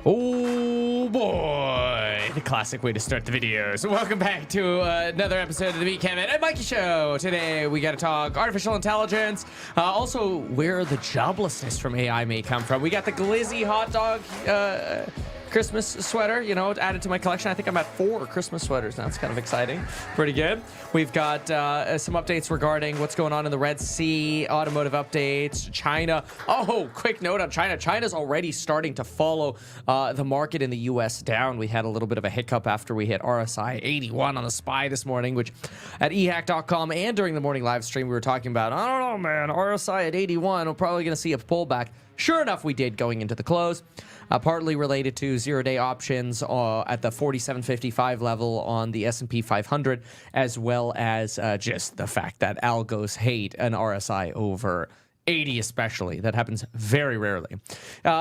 Oh boy, the classic way to start the videos. Welcome back to another episode of the Meat Cabinet and Mikey Show. Today we got to talk artificial intelligence, also where the joblessness from AI may come from. We got the glizzy hot dog Christmas sweater, you know, added to my collection. I think I'm at 4 Christmas sweaters now. It's kind of exciting. Pretty good. We've got some updates regarding what's going on in the Red Sea, automotive updates, China. Oh, quick note on China. China's already starting to follow the market in the U.S. down. We had a little bit of a hiccup after we hit RSI 81 on the SPY this morning, which at ehack.com and during the morning live stream we were talking about, I don't know, man, RSI at 81, we're probably going to see a pullback. Sure enough, we did going into the close, partly related to zero-day options at the 47.55 level on the S&P 500, as well as just the fact that algos hate an RSI over 80 especially. That happens very rarely.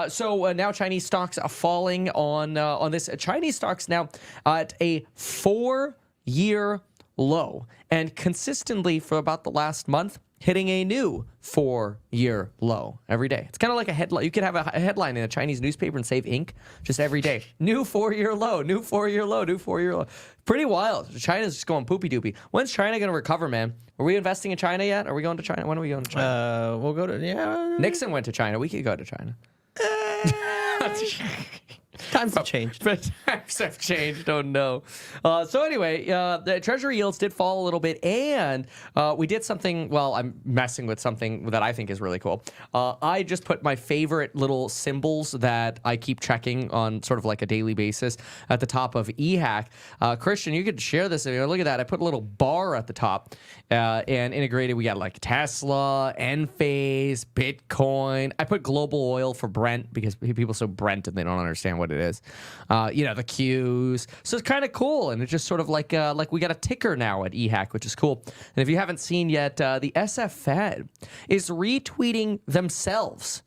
So now Chinese stocks are falling on this. Chinese stocks now at a 4-year low, and consistently for about the last month, hitting a new 4-year low every day. It's kind of like a headline. You could have a headline in a Chinese newspaper and save ink just every day. New 4-year low, new 4-year low, new 4-year low. Pretty wild. China's just going poopy doopy. When's China going to recover, man? Are we investing in China yet? Are we going to China? When are we going to China? We'll go to, yeah. Nixon went to China. We could go to China. Times have changed. But times have changed. Oh, no. So anyway, the treasury yields did fall a little bit, and we did something. Well, I'm messing with something that I think is really cool. I just put my favorite little symbols that I keep checking on sort of like a daily basis at the top of eHack. Christian, you could share this. Look at that. I put a little bar at the top and integrated. We got like Tesla, Enphase, Bitcoin. I put global oil for Brent because people say Brent and they don't understand what it is. You know, the Qs. So it's kind of cool, and it's just sort of like we got a ticker now at eHack, which is cool. And if you haven't seen yet, the SF Fed is retweeting themselves.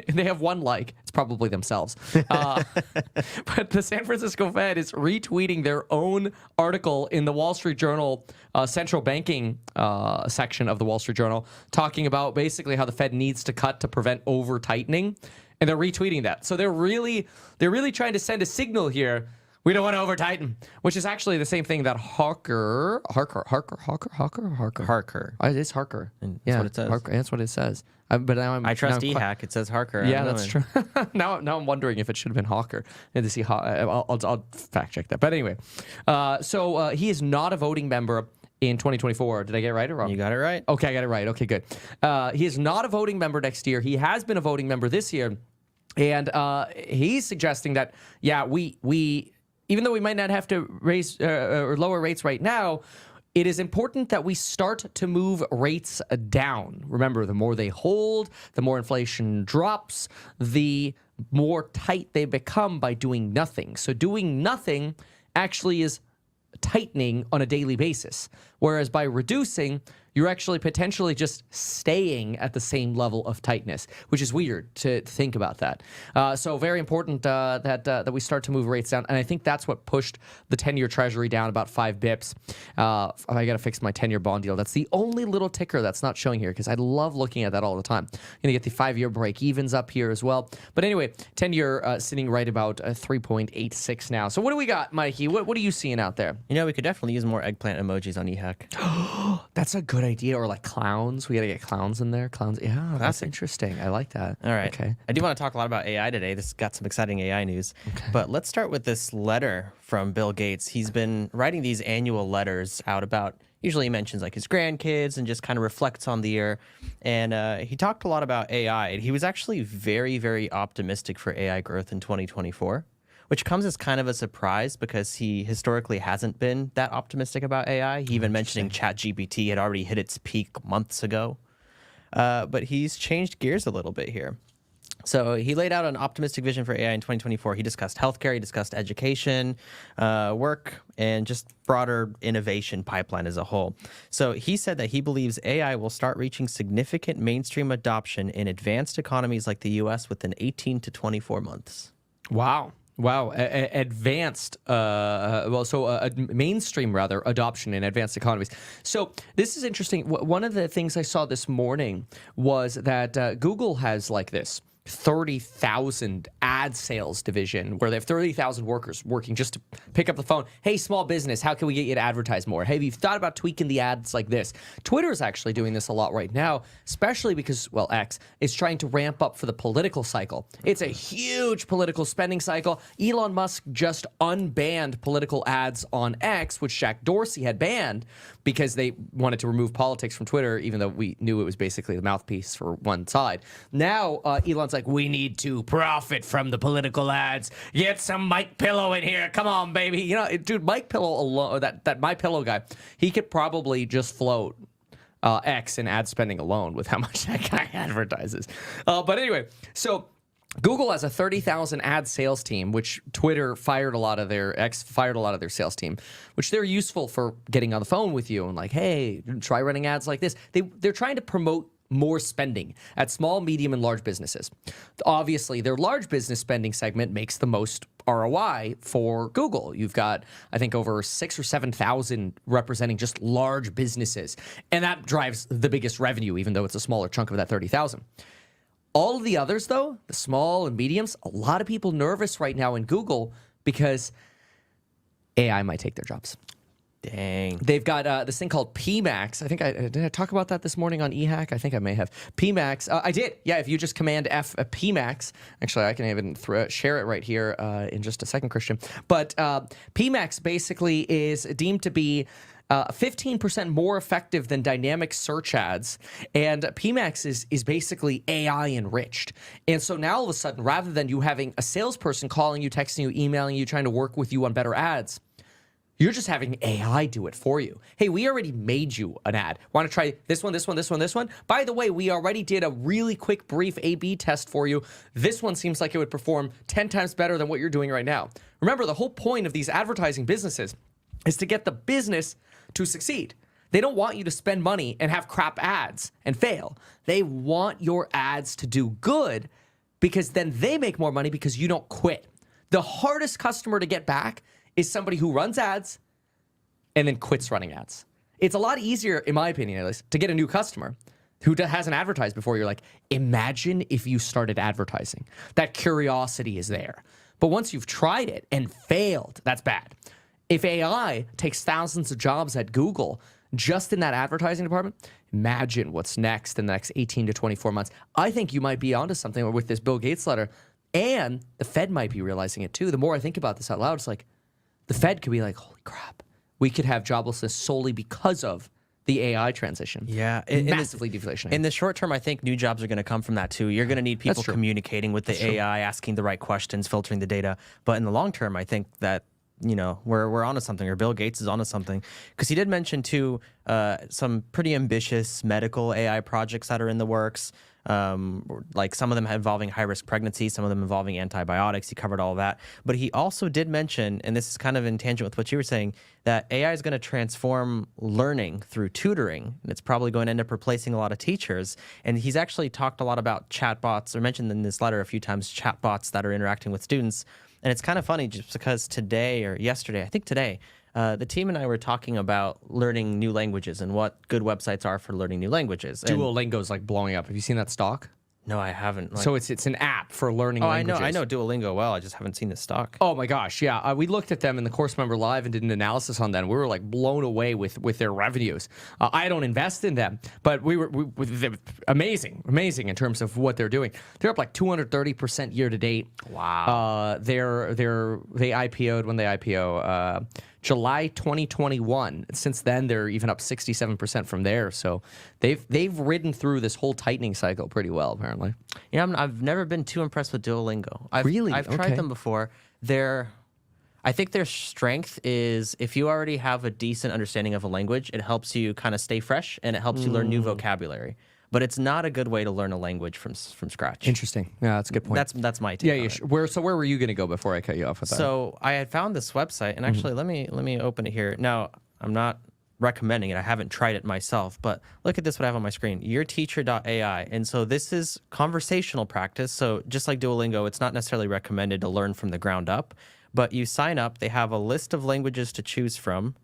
They have one like. It's probably themselves. But the San Francisco Fed is retweeting their own article in the Wall Street Journal central banking section of the Wall Street Journal, talking about basically how the Fed needs to cut to prevent over tightening. And they're retweeting that. So they're really trying to send a signal here. We don't want to over tighten, which is actually the same thing that Harker. It's Harker. And Yeah, that's what it says. Harker, that's what it says. But now I trust eHack. It says Harker. Yeah, that's true. now I'm wondering if it should have been Hawker. And to see how I'll fact check that. But anyway, so he is not a voting member in 2024. Did I get it right or wrong? You got it right. Okay, I got it right. Okay, good. He is not a voting member next year. He has been a voting member this year. And he's suggesting that, yeah, we even though we might not have to raise or lower rates right now, it is important that we start to move rates down. Remember, the more they hold, the more inflation drops, the more tight they become by doing nothing. So doing nothing actually is tightening on a daily basis, whereas by reducing, you're actually potentially just staying at the same level of tightness, which is weird to think about that. So very important that we start to move rates down, and I think that's what pushed the 10-year Treasury down about 5 bips. I got to fix my 10-year bond deal. That's the only little ticker that's not showing here because I love looking at that all the time. You're going to get the 5-year break evens up here as well. But anyway, 10-year sitting right about 3.86 now. So what do we got, Mikey? What are you seeing out there? You know, we could definitely use more eggplant emojis on eHack. That's a good idea. Or like clowns. We got to get clowns in there. Clowns. Yeah, that's interesting. I like that. All right. Okay. I do want to talk a lot about AI today. This got some exciting AI news. Okay. But let's start with this letter from Bill Gates. He's been writing these annual letters out about, usually he mentions like his grandkids and just kind of reflects on the year. And he talked a lot about AI. He was actually very, very optimistic for AI growth in 2024. Which comes as kind of a surprise because he historically hasn't been that optimistic about AI. He even mentioning ChatGPT had already hit its peak months ago. But he's changed gears a little bit here. So he laid out an optimistic vision for AI in 2024. He discussed healthcare, he discussed education, work, and just broader innovation pipeline as a whole. So he said that he believes AI will start reaching significant mainstream adoption in advanced economies like the U.S. within 18 to 24 months. Wow. Advanced, mainstream rather, adoption in advanced economies. So this is interesting. One of the things I saw this morning was that Google has like this 30,000 ad sales division where they have 30,000 workers working just to pick up the phone. Hey, small business, how can we get you to advertise more? Hey, have you thought about tweaking the ads like this? Twitter is actually doing this a lot right now, especially because, well, X is trying to ramp up for the political cycle. It's a huge political spending cycle. Elon Musk just unbanned political ads on X, which Jack Dorsey had banned because they wanted to remove politics from Twitter, even though we knew it was basically the mouthpiece for one side. Now, Elon's like, we need to profit from the political ads. Get some Mike Pillow in here. Come on, baby. You know, dude, Mike Pillow alone, that My Pillow guy, he could probably just float X in ad spending alone with how much that guy advertises. But anyway, so Google has a 30,000 ad sales team, which Twitter fired a lot of their sales team, which they're useful for getting on the phone with you and like, hey, try running ads like this. They're trying to promote more spending at small, medium, and large businesses. Obviously, their large business spending segment makes the most ROI for Google. You've got, I think, over 6,000 or 7,000 representing just large businesses, and that drives the biggest revenue, even though it's a smaller chunk of that 30,000. All of the others, though, the small and mediums, a lot of people nervous right now in Google because AI might take their jobs. Dang. They've got this thing called PMax. I think did I talk about that this morning on eHack? I think I may have. PMax. I did. Yeah, if you just command F PMax. Actually, I can even share it right here in just a second, Christian. But PMax basically is deemed to be 15% more effective than dynamic search ads. And PMax is basically AI enriched. And so now all of a sudden, rather than you having a salesperson calling you, texting you, emailing you, trying to work with you on better ads, you're just having AI do it for you. Hey, we already made you an ad. Want to try this one, this one, this one, this one? By the way, we already did a really quick, brief A/B test for you. This one seems like it would perform 10 times better than what you're doing right now. Remember, the whole point of these advertising businesses is to get the business to succeed. They don't want you to spend money and have crap ads and fail. They want your ads to do good because then they make more money because you don't quit. The hardest customer to get back is somebody who runs ads and then quits running ads. It's a lot easier, in my opinion at least, to get a new customer who hasn't advertised before. You're like, imagine if you started advertising. That curiosity is there. But once you've tried it and failed, that's bad. If AI takes thousands of jobs at Google just in that advertising department, imagine what's next in the next 18 to 24 months. I think you might be onto something with this Bill Gates letter, and the Fed might be realizing it too. The more I think about this out loud, it's like the Fed could be like, holy crap, we could have joblessness solely because of the AI transition. Yeah. Massively deflationary. In the short term, I think new jobs are going to come from that too. You're going to need people communicating with the AI, asking the right questions, filtering the data. But in the long term, I think that, you know, we're onto something, or Bill Gates is onto something. Because he did mention too some pretty ambitious medical AI projects that are in the works. Like some of them involving high-risk pregnancy, some of them involving antibiotics. He covered all of that. But he also did mention, and this is kind of in tangent with what you were saying, that AI is going to transform learning through tutoring. And it's probably going to end up replacing a lot of teachers. And he's actually talked a lot about chatbots, or mentioned in this letter a few times, chatbots that are interacting with students. And it's kind of funny just because today, or yesterday, I think today, the team and I were talking about learning new languages and what good websites are for learning new languages. Duolingo's like blowing up. Have you seen that stock? No, I haven't. So it's an app for learning languages. I know Duolingo well. I just haven't seen the stock. Oh my gosh, yeah. We looked at them in the Course Member Live and did an analysis on them. We were like blown away with their revenues. I don't invest in them, but they're amazing in terms of what they're doing. They're up like 230% year to date. Wow. They IPO'd when they IPO. July 2021. Since then, they're even up 67% from there. So they've ridden through this whole tightening cycle pretty well, apparently. Yeah, I've never been too impressed with Duolingo. I've tried Okay. them before. I think their strength is if you already have a decent understanding of a language, it helps you kind of stay fresh and it helps you learn new vocabulary. But it's not a good way to learn a language from scratch. Interesting. Yeah, that's a good point. That's my take. Yeah. Where were you going to go before I cut you off with that? So I had found this website, and actually, let me open it here. Now, I'm not recommending it. I haven't tried it myself, but look at this, what I have on my screen, yourteacher.ai. And so this is conversational practice. So just like Duolingo, it's not necessarily recommended to learn from the ground up, but you sign up. They have a list of languages to choose from.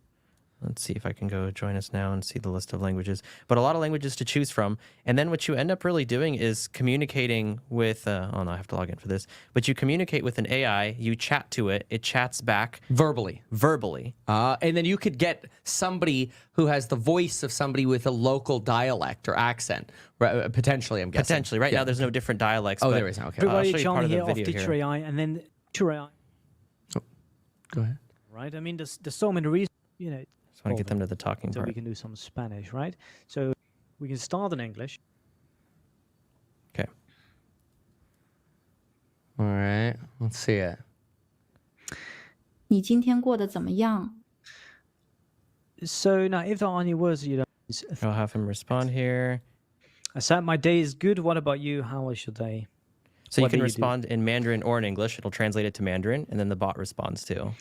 Let's see if I can go join us now and see the list of languages. But a lot of languages to choose from. And then what you end up really doing is communicating with, oh no, I have to log in for this. But you communicate with an AI, you chat to it, it chats back Verbally. verbally. And then you could get somebody who has the voice of somebody with a local dialect or accent, right? Potentially, I'm guessing. Potentially. Right now, there's no different dialects. Oh, but there is. Okay. I'll Everybody, show you John part of the here of video Teacher here. AI, and then Teacher AI, Go ahead. right? I mean, there's so many reasons, Just want to get them to the talking so part. we can do some Spanish, right? So we can start in English. Okay. All right. Let's see it. 你今天过得怎么样？ So now, if there are any words you don't use, I'll have him respond here. I said my day is good. What about you? How was your day? So you What can do you do? respond in Mandarin or in English. It'll translate it to Mandarin, and then the bot responds too.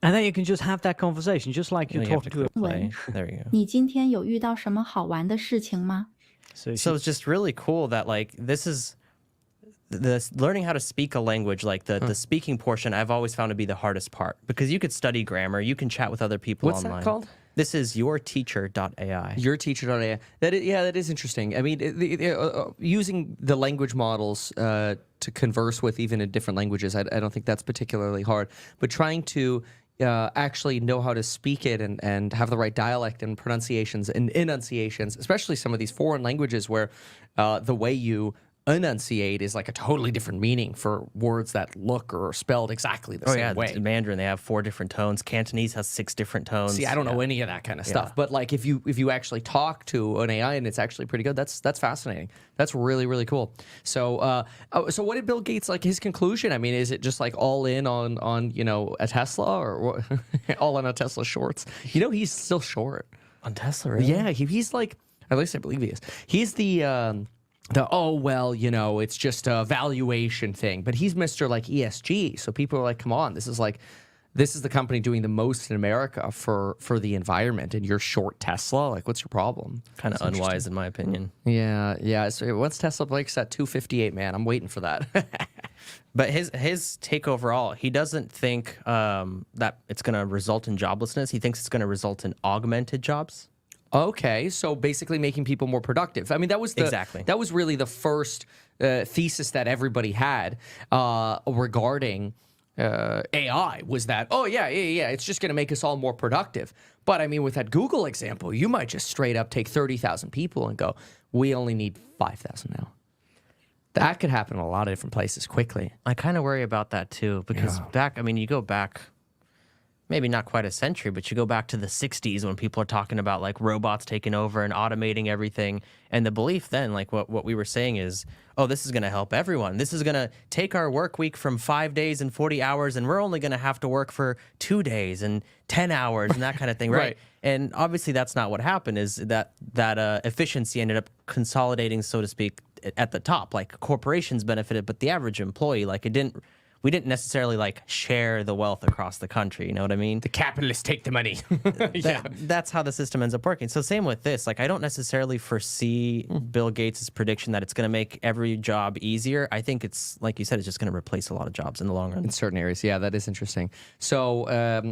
And then you can just have that conversation, just like you're Then you have talking to to a. click play. There you go. 你今天有遇到什么好玩的事情吗？ So, So it's just really cool that like this is the learning how to speak a language, like the speaking portion I've always found to be the hardest part, because you could study grammar, you can chat with other people What's online. that called? This is yourteacher.ai. Your teacher.ai. That is interesting. I mean, using the language models to converse with even in different languages, I don't think that's particularly hard. But trying to actually know how to speak it and have the right dialect and pronunciations and enunciations, especially some of these foreign languages where the way you enunciate is like a totally different meaning for words that look or are spelled exactly the same way. In Mandarin they have 4 different tones. Cantonese has 6 different tones. See, I don't know any of that kind of stuff, but like if you actually talk to an AI and it's actually pretty good, that's fascinating. That's really, really cool. So so what did Bill Gates, like his conclusion? I mean, is it just like all in on a Tesla or what? All on a Tesla shorts? He's still short. On Tesla, really? Yeah, he's like, at least I believe he is. He's the it's just a valuation thing, but he's Mr. like ESG. So people are like, come on, this is the company doing the most in America for the environment, and you're short Tesla. Like, what's your problem? Kind of unwise in my opinion. Yeah. So once Tesla breaks that 258, man, I'm waiting for that. But his take overall, he doesn't think that it's going to result in joblessness. He thinks it's going to result in augmented jobs. Okay, so basically making people more productive. I mean, that was Exactly. That was really the first thesis that everybody had regarding AI was that, it's just going to make us all more productive. But I mean, with that Google example, you might just straight up take 30,000 people and go, we only need 5,000 now. That could happen in a lot of different places quickly. I kind of worry about that too, because you go back, maybe not quite a century, but you go back to the 60s when people are talking about like robots taking over and automating everything. And the belief then, like what we were saying is, oh, this is going to help everyone. This is going to take our work week from 5 days and 40 hours, and we're only going to have to work for 2 days and 10 hours and that kind of thing, right? Right. And obviously that's not what happened, is that efficiency ended up consolidating, so to speak, at the top. Like corporations benefited, but the average employee, like we didn't necessarily like share the wealth across the country. You know what I mean? The capitalists take the money. That's how the system ends up working. So same with this. Like I don't necessarily foresee Bill Gates' prediction that it's going to make every job easier. I think it's, like you said, it's just going to replace a lot of jobs in the long run. In certain areas. Yeah, that is interesting. So,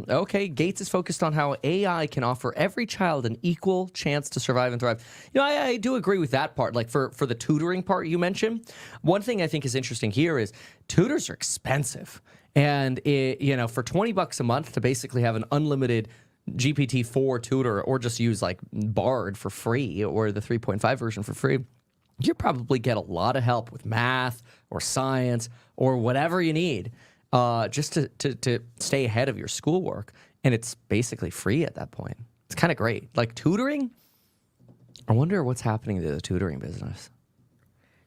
okay, Gates is focused on how AI can offer every child an equal chance to survive and thrive. I do agree with that part. Like for the tutoring part you mentioned, one thing I think is interesting here is tutors are expensive. And, for $20 a month to basically have an unlimited GPT-4 tutor, or just use like Bard for free or the 3.5 version for free, you probably get a lot of help with math or science or whatever you need just to stay ahead of your schoolwork. And it's basically free at that point. It's kind of great. Like tutoring, I wonder what's happening to the tutoring business.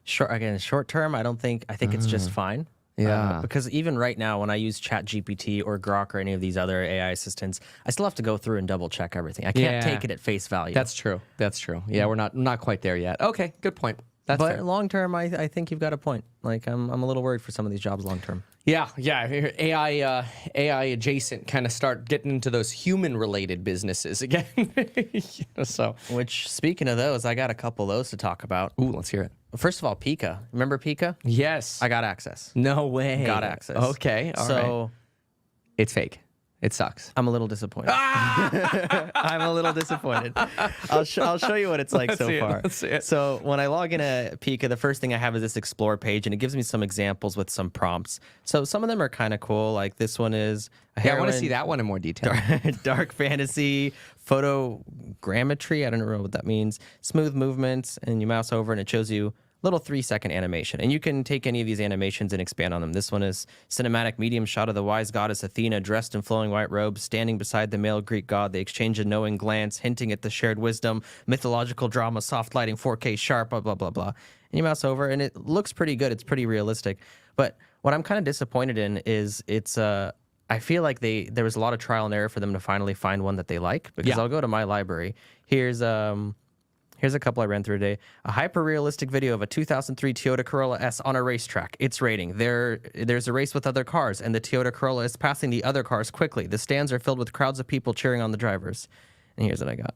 Short term, I think it's just fine. Yeah. Because even right now, when I use ChatGPT or Grok or any of these other AI assistants, I still have to go through and double check everything. I can't take it at face value. That's true. Yeah, we're not quite there yet. Okay, good point. That's but fair. long term, I think you've got a point. Like I'm a little worried for some of these jobs long term. Yeah. AI adjacent kind of start getting into those human related businesses again. So, Which, speaking of those, I got a couple of those to talk about. ooh, let's hear it. First of all, Pika. Remember Pika? Yes. I got access. No way. Got access. Okay. All right. So It's fake. It sucks. I'm a little disappointed. I'm a little disappointed. I'll show you what it's like so far. Let's see it. So when I log into Pika, the first thing I have is this explore page, and it gives me some examples with some prompts. So some of them are kind of cool. Like this one is a Yeah, I want to heroine, see that one in more detail. dark fantasy, photogrammetry. I don't know what that means. Smooth movements, and you mouse over, and it shows you little 3-second animation. And you can take any of these animations and expand on them. This one is cinematic medium shot of the wise goddess Athena dressed in flowing white robes, standing beside the male Greek god. They exchange a knowing glance, hinting at the shared wisdom, mythological drama, soft lighting, 4K sharp, blah, blah, blah, blah. And you mouse over, and it looks pretty good. It's pretty realistic. But what I'm kind of disappointed in is I feel like there was a lot of trial and error for them to finally find one that they like, because I'll go to my library. Here's a couple I ran through today. A hyper-realistic video of a 2003 Toyota Corolla S on a racetrack. Its rating. There's a race with other cars, and the Toyota Corolla is passing the other cars quickly. The stands are filled with crowds of people cheering on the drivers. And here's what I got.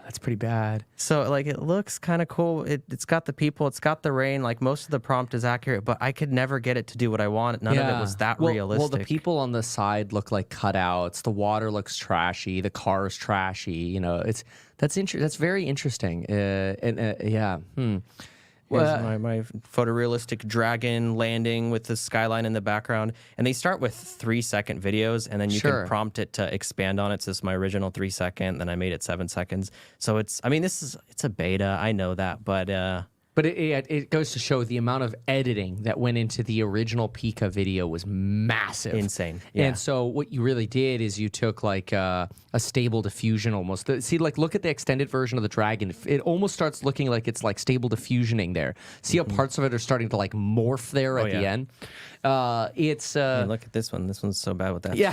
That's pretty bad. So, like, it looks kind of cool. It's got the people. It's got the rain. Like, most of the prompt is accurate, but I could never get it to do what I want. None of it was that realistic. Well, the people on the side look like cutouts. The water looks trashy. The car's trashy. You know, that's very interesting. Yeah. Here's my photorealistic dragon landing with the skyline in the background. And they start with 3-second videos, and then you can prompt it to expand on it. So this is my original 3-second, then I made it 7 seconds. So it's a beta. I know that, but it goes to show the amount of editing that went into the original Pika video was massive. Insane. Yeah. And so what you really did is you took like a stable diffusion almost. See, like, look at the extended version of the dragon. It almost starts looking like it's like stable diffusioning there. See how parts of it are starting to like morph there at the end? Hey, look at this one. This one's so bad with that. Yeah.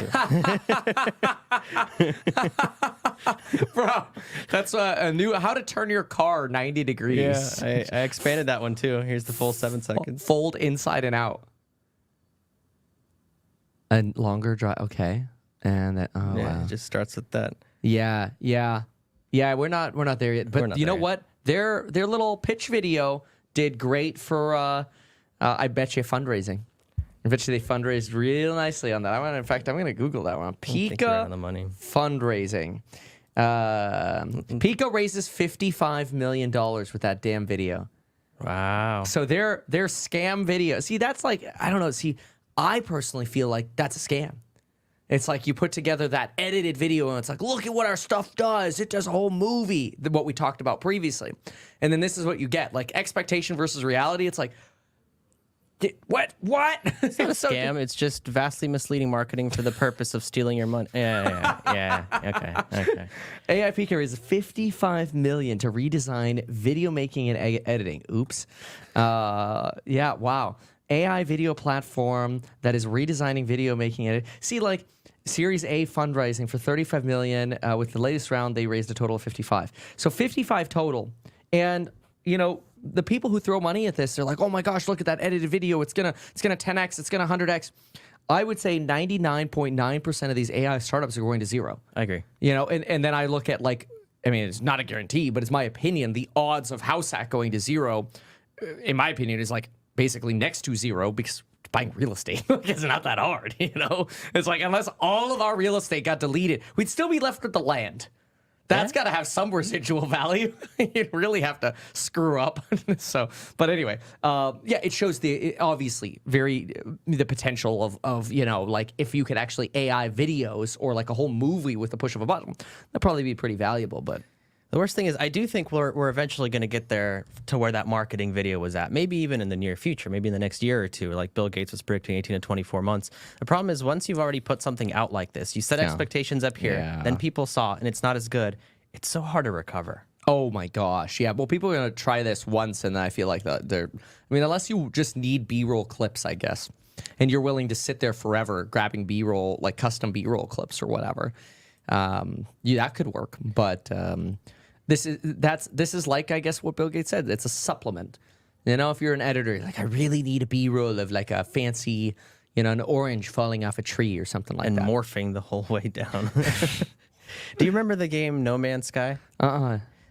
Bro, that's a new how to turn your car 90 degrees. Yeah, I expanded that one too. Here's the full 7 seconds. Fold inside and out. And longer drive. Okay. And then, wow. It just starts with that. Yeah. We're not there yet. But you know what? Their little pitch video did great for I bet you fundraising. I bet you they fundraised real nicely on that. I'm going to Google that one. Pika on the money. fundraising. Pika raises $55 million with that damn video. Wow. So their scam video. See, that's like, I don't know. See, I personally feel like that's a scam. It's like you put together that edited video and it's like, look at what our stuff does. It does a whole movie, what we talked about previously. And then this is what you get. Like expectation versus reality. It's like, what? It's not a scam. It's just vastly misleading marketing for the purpose of stealing your money. Yeah. Okay. AI Pika raises $55 million to redesign video making and editing. Oops. Yeah. Wow. AI video platform that is redesigning video making and see, like, Series A fundraising for $35 million. With the latest round, they raised a total of 55. So 55 total. And you know, the people who throw money at this, they're like, oh my gosh, look at that edited video. It's gonna 10x, it's gonna 100x. I would say 99.9% of these AI startups are going to zero. I agree. You know, and then I look at, like, I mean, it's not a guarantee, but it's my opinion. The odds of HouseHack going to zero, in my opinion, is like basically next to zero, because buying real estate is not that hard. You know, it's like, unless all of our real estate got deleted, we'd still be left with the land. That's got to have some residual value. You'd really have to screw up. So, but anyway, yeah, it shows obviously the potential of, you know, like if you could actually AI videos or like a whole movie with the push of a button, that'd probably be pretty valuable. But the worst thing is, I do think we're eventually going to get there to where that marketing video was at. Maybe even in the near future, maybe in the next year or two, like Bill Gates was predicting 18 to 24 months. The problem is, once you've already put something out like this, you set expectations up here, then people saw it, and it's not as good. It's so hard to recover. Oh my gosh, yeah. Well, people are gonna try this once, and I feel like they're. I mean, unless you just need B-roll clips, I guess, and you're willing to sit there forever grabbing B-roll, like custom B-roll clips or whatever. That could work, but this is like, I guess, what Bill Gates said. It's a supplement. You know, if you're an editor, you're like, I really need a B-roll of like a fancy, you know, an orange falling off a tree or something like that, and that. morphing the whole way down. Do you remember the game No Man's Sky?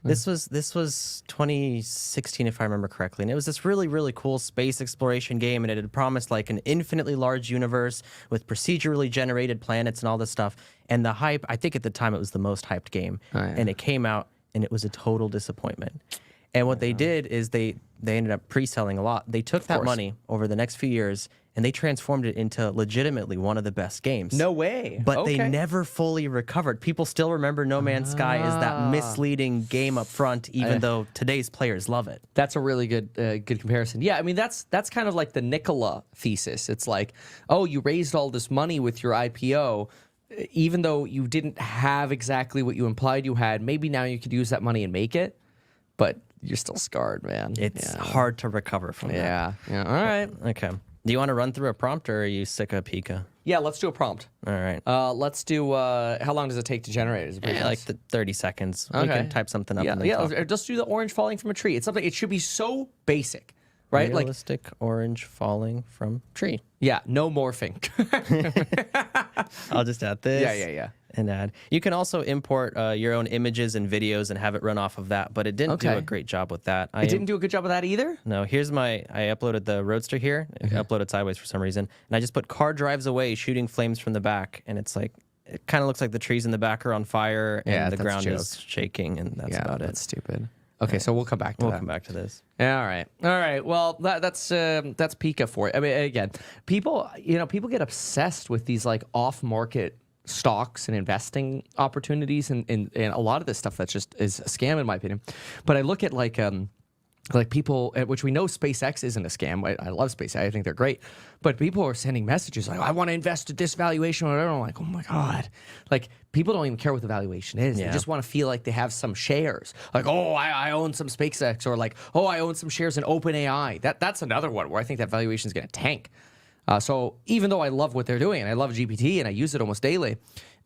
This was 2016, if I remember correctly, and it was this really, really cool space exploration game, and it had promised like an infinitely large universe with procedurally generated planets and all this stuff. And the hype, I think at the time it was the most hyped game, and it came out and it was a total disappointment. And what they did is they ended up pre-selling a lot. They took that money over the next few years and they transformed it into legitimately one of the best games. No way. But they never fully recovered. People still remember No Man's Sky as that misleading game up front, even though today's players love it. That's a really good good comparison. Yeah, I mean that's kind of like the Nikola thesis. It's like, oh, you raised all this money with your IPO, even though you didn't have exactly what you implied you had. Maybe now you could use that money and make it, but you're still scarred, man. It's hard to recover from that. Yeah. All right. Okay. Do you want to run through a prompt, or are you sick of Pika? Yeah, let's do a prompt. All right. Let's do. How long does it take to generate? Is it pretty Like fast? 30 seconds. We can type something up. Yeah, and then talk. yeah. Just do the orange falling from a tree. It's something. It should be so basic, right? Like, Realistic orange falling from tree. yeah, no morphing. I'll just add this. Yeah. And add. You can also import your own images and videos and have it run off of that, but it didn't do Okay. a great job with that. It didn't do a good job of that either. No, here's I uploaded the Roadster here. It uploaded sideways for some reason. And I just put car drives away shooting flames from the back. And it's like, it kind of looks like the trees in the back are on fire and Yeah, the that's ground a joke. is shaking. And that's Yeah, about that's it. stupid. Okay, so we'll come back to We'll that. come back to this. Yeah, all right. Well, that's Pika for it. I mean, again, people get obsessed with these like off-market stocks and investing opportunities, and a lot of this stuff that's just is a scam in my opinion. But I look at like people, which we know SpaceX isn't a scam. I love SpaceX. I think they're great. But people are sending messages like, I want to invest at this valuation or whatever. I'm like, oh my God. Like, people don't even care what the valuation is. They just want to feel like they have some shares. Like, oh, I own some SpaceX, or like, oh, I own some shares in OpenAI. That's another one where I think that valuation is going to tank. So even though I love what they're doing and I love GPT and I use it almost daily,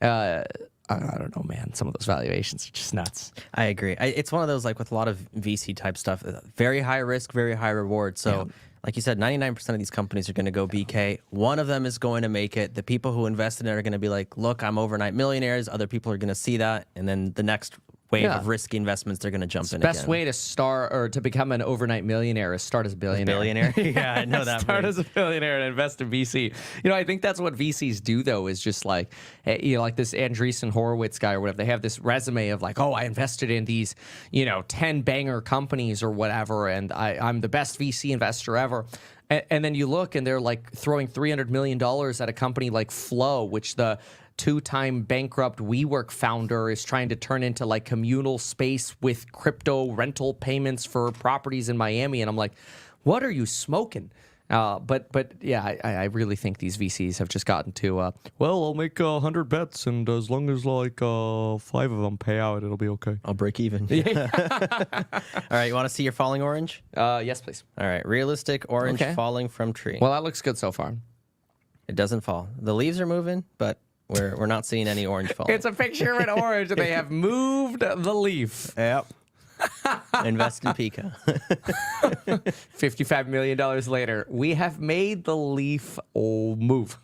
I don't know, man. Some of those valuations are just nuts. I agree. It's one of those, like with a lot of VC type stuff, very high risk, very high reward. So, like you said, 99% of these companies are going to go BK. One of them is going to make it. The people who invested in it are going to be like, look, I'm overnight millionaires. Other people are going to see that. And then the next wave of risky investments, they're going to jump in Best again. way to start or to become an overnight millionaire is start as a billionaire. Billionaire? Yeah, I know that. Start as a billionaire and invest in VC. You know, I think that's what VCs do, though, is just like, like this Andreessen Horowitz guy or whatever. They have this resume of like, oh, I invested in these, 10 banger companies or whatever, and I'm the best VC investor ever. And then you look and they're like throwing $300 million at a company like Flow, which the two-time bankrupt WeWork founder is trying to turn into like communal space with crypto rental payments for properties in Miami. And I'm like, what are you smoking? But yeah, I really think these VCs have just gotten to, well, I'll make 100 bets, and as long as like 5 of them pay out, it'll be okay. I'll break even. All right, you want to see your falling orange? Yes, please. All right, realistic orange falling from tree. Well, that looks good so far. It doesn't fall. The leaves are moving, but we're not seeing any orange fall. It's a picture of an orange, and they have moved the leaf. Yep. Invest in Pika. $55 million later, we have made the leaf move.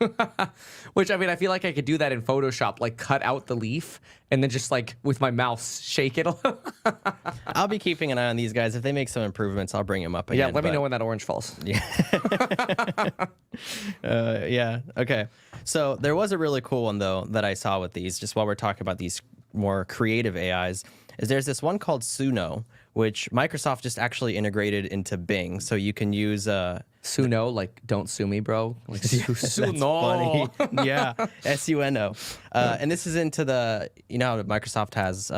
Which, I mean, I feel like I could do that in Photoshop, like cut out the leaf and then just like with my mouse shake it a little. I'll be keeping an eye on these guys. If they make some improvements, I'll bring them up again. Yeah, let me know when that orange falls. Yeah. Okay. So there was a really cool one, though, that I saw with these, just while we're talking about these more creative AIs, is there's this one called Suno, which Microsoft just actually integrated into Bing. So you can use Suno, like, don't sue me, bro. Like, Suno. funny. Yeah, Suno. And this is into the, you know how Microsoft has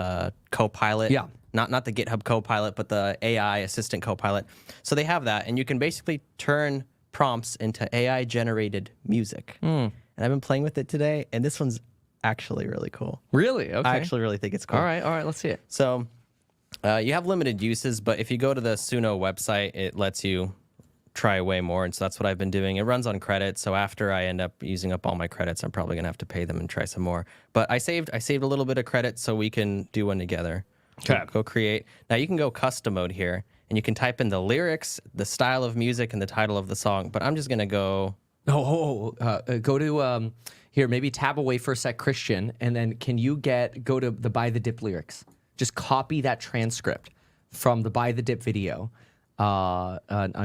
Copilot? Yeah. Not the GitHub Copilot, but the AI assistant Copilot. So they have that, and you can basically turn prompts into AI-generated music. And I've been playing with it today, and this one's actually really cool. Really? Okay. I actually really think it's cool. All right, let's see it. So you have limited uses, but if you go to the Suno website, it lets you try way more. And so that's what I've been doing. It runs on credit. So after I end up using up all my credits, I'm probably going to have to pay them and try some more. But I saved a little bit of credit so we can do one together. Okay. Go create. Now you can go custom mode here, and you can type in the lyrics, the style of music, and the title of the song. But I'm just going to go... Go to here. Maybe tab away for a sec, Christian, and then can you go to the buy the dip lyrics? just copy that transcript from the Buy the Dip video on